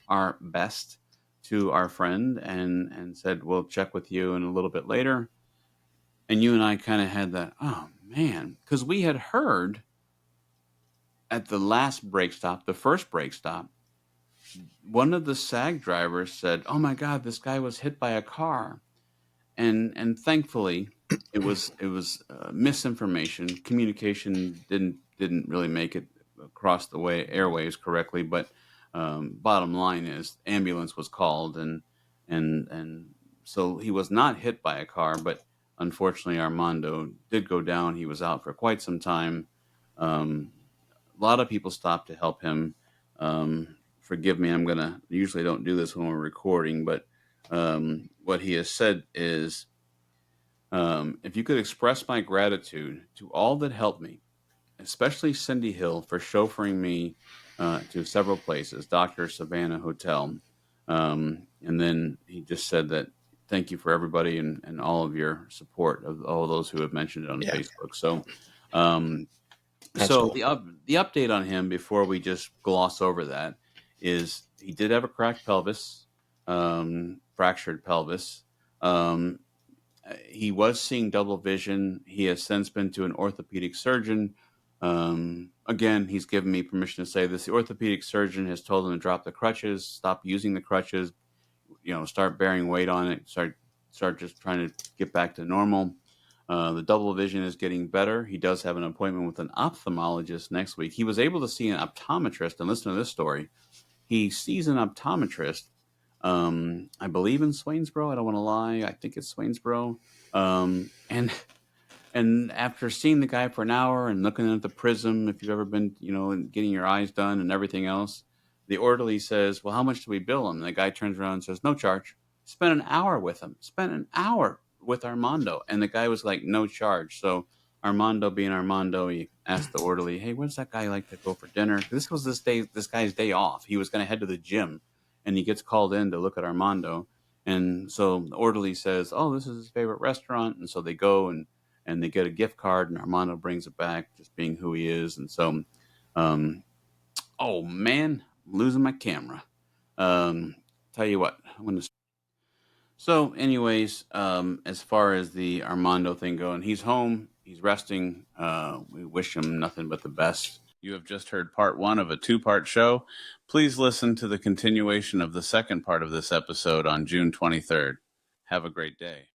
our best to our friend and said, we'll check with you in a little bit later. And you and I kind of had that, oh man, because we had heard at the last brake stop, the first brake stop, one of the SAG drivers said, oh my God, this guy was hit by a car. And thankfully it was misinformation. Communication didn't really make it across the airwaves correctly, but bottom line is ambulance was called, and so he was not hit by a car, but unfortunately Armando did go down. He was out for quite some time. A lot of people stopped to help him. Forgive me, usually don't do this when we're recording, but what he has said is, if you could express my gratitude to all that helped me, especially Cindy Hill for chauffeuring me to several places, Dr. Savannah Hotel. And then he just said that thank you for everybody and all of your support of all those who have mentioned it on Facebook. So, cool. The update on him before we just gloss over that is he did have a cracked pelvis, fractured pelvis. He was seeing double vision. He has since been to an orthopedic surgeon. Again, he's given me permission to say this. The orthopedic surgeon has told him to drop the crutches, stop using the crutches, start bearing weight on it, start just trying to get back to normal. The double vision is getting better. He does have an appointment with an ophthalmologist next week. He was able to see an optometrist, and listen to this story. He sees an optometrist, I believe in Swainsboro. I don't want to lie. I think it's Swainsboro. And after seeing the guy for an hour and looking at the prism, if you've ever been, and getting your eyes done and everything else, the orderly says, well, how much do we bill him? And the guy turns around and says, no charge. Spent an hour with him. Spent an hour with Armando. And the guy was like, no charge. So Armando being Armando, he asked the orderly, hey, where's that guy like to go for dinner? This was this guy's day off. He was going to head to the gym, and he gets called in to look at Armando. And so the orderly says, oh, this is his favorite restaurant. And so they go and they get a gift card, and Armando brings it back, just being who he is. And so, oh man, I'm losing my camera. Tell you what, I'm going to. So anyways, as far as the Armando thing going, he's home, he's resting. We wish him nothing but the best. You have just heard part 1 of a 2-part show. Please listen to the continuation of the second part of this episode on June 23rd. Have a great day.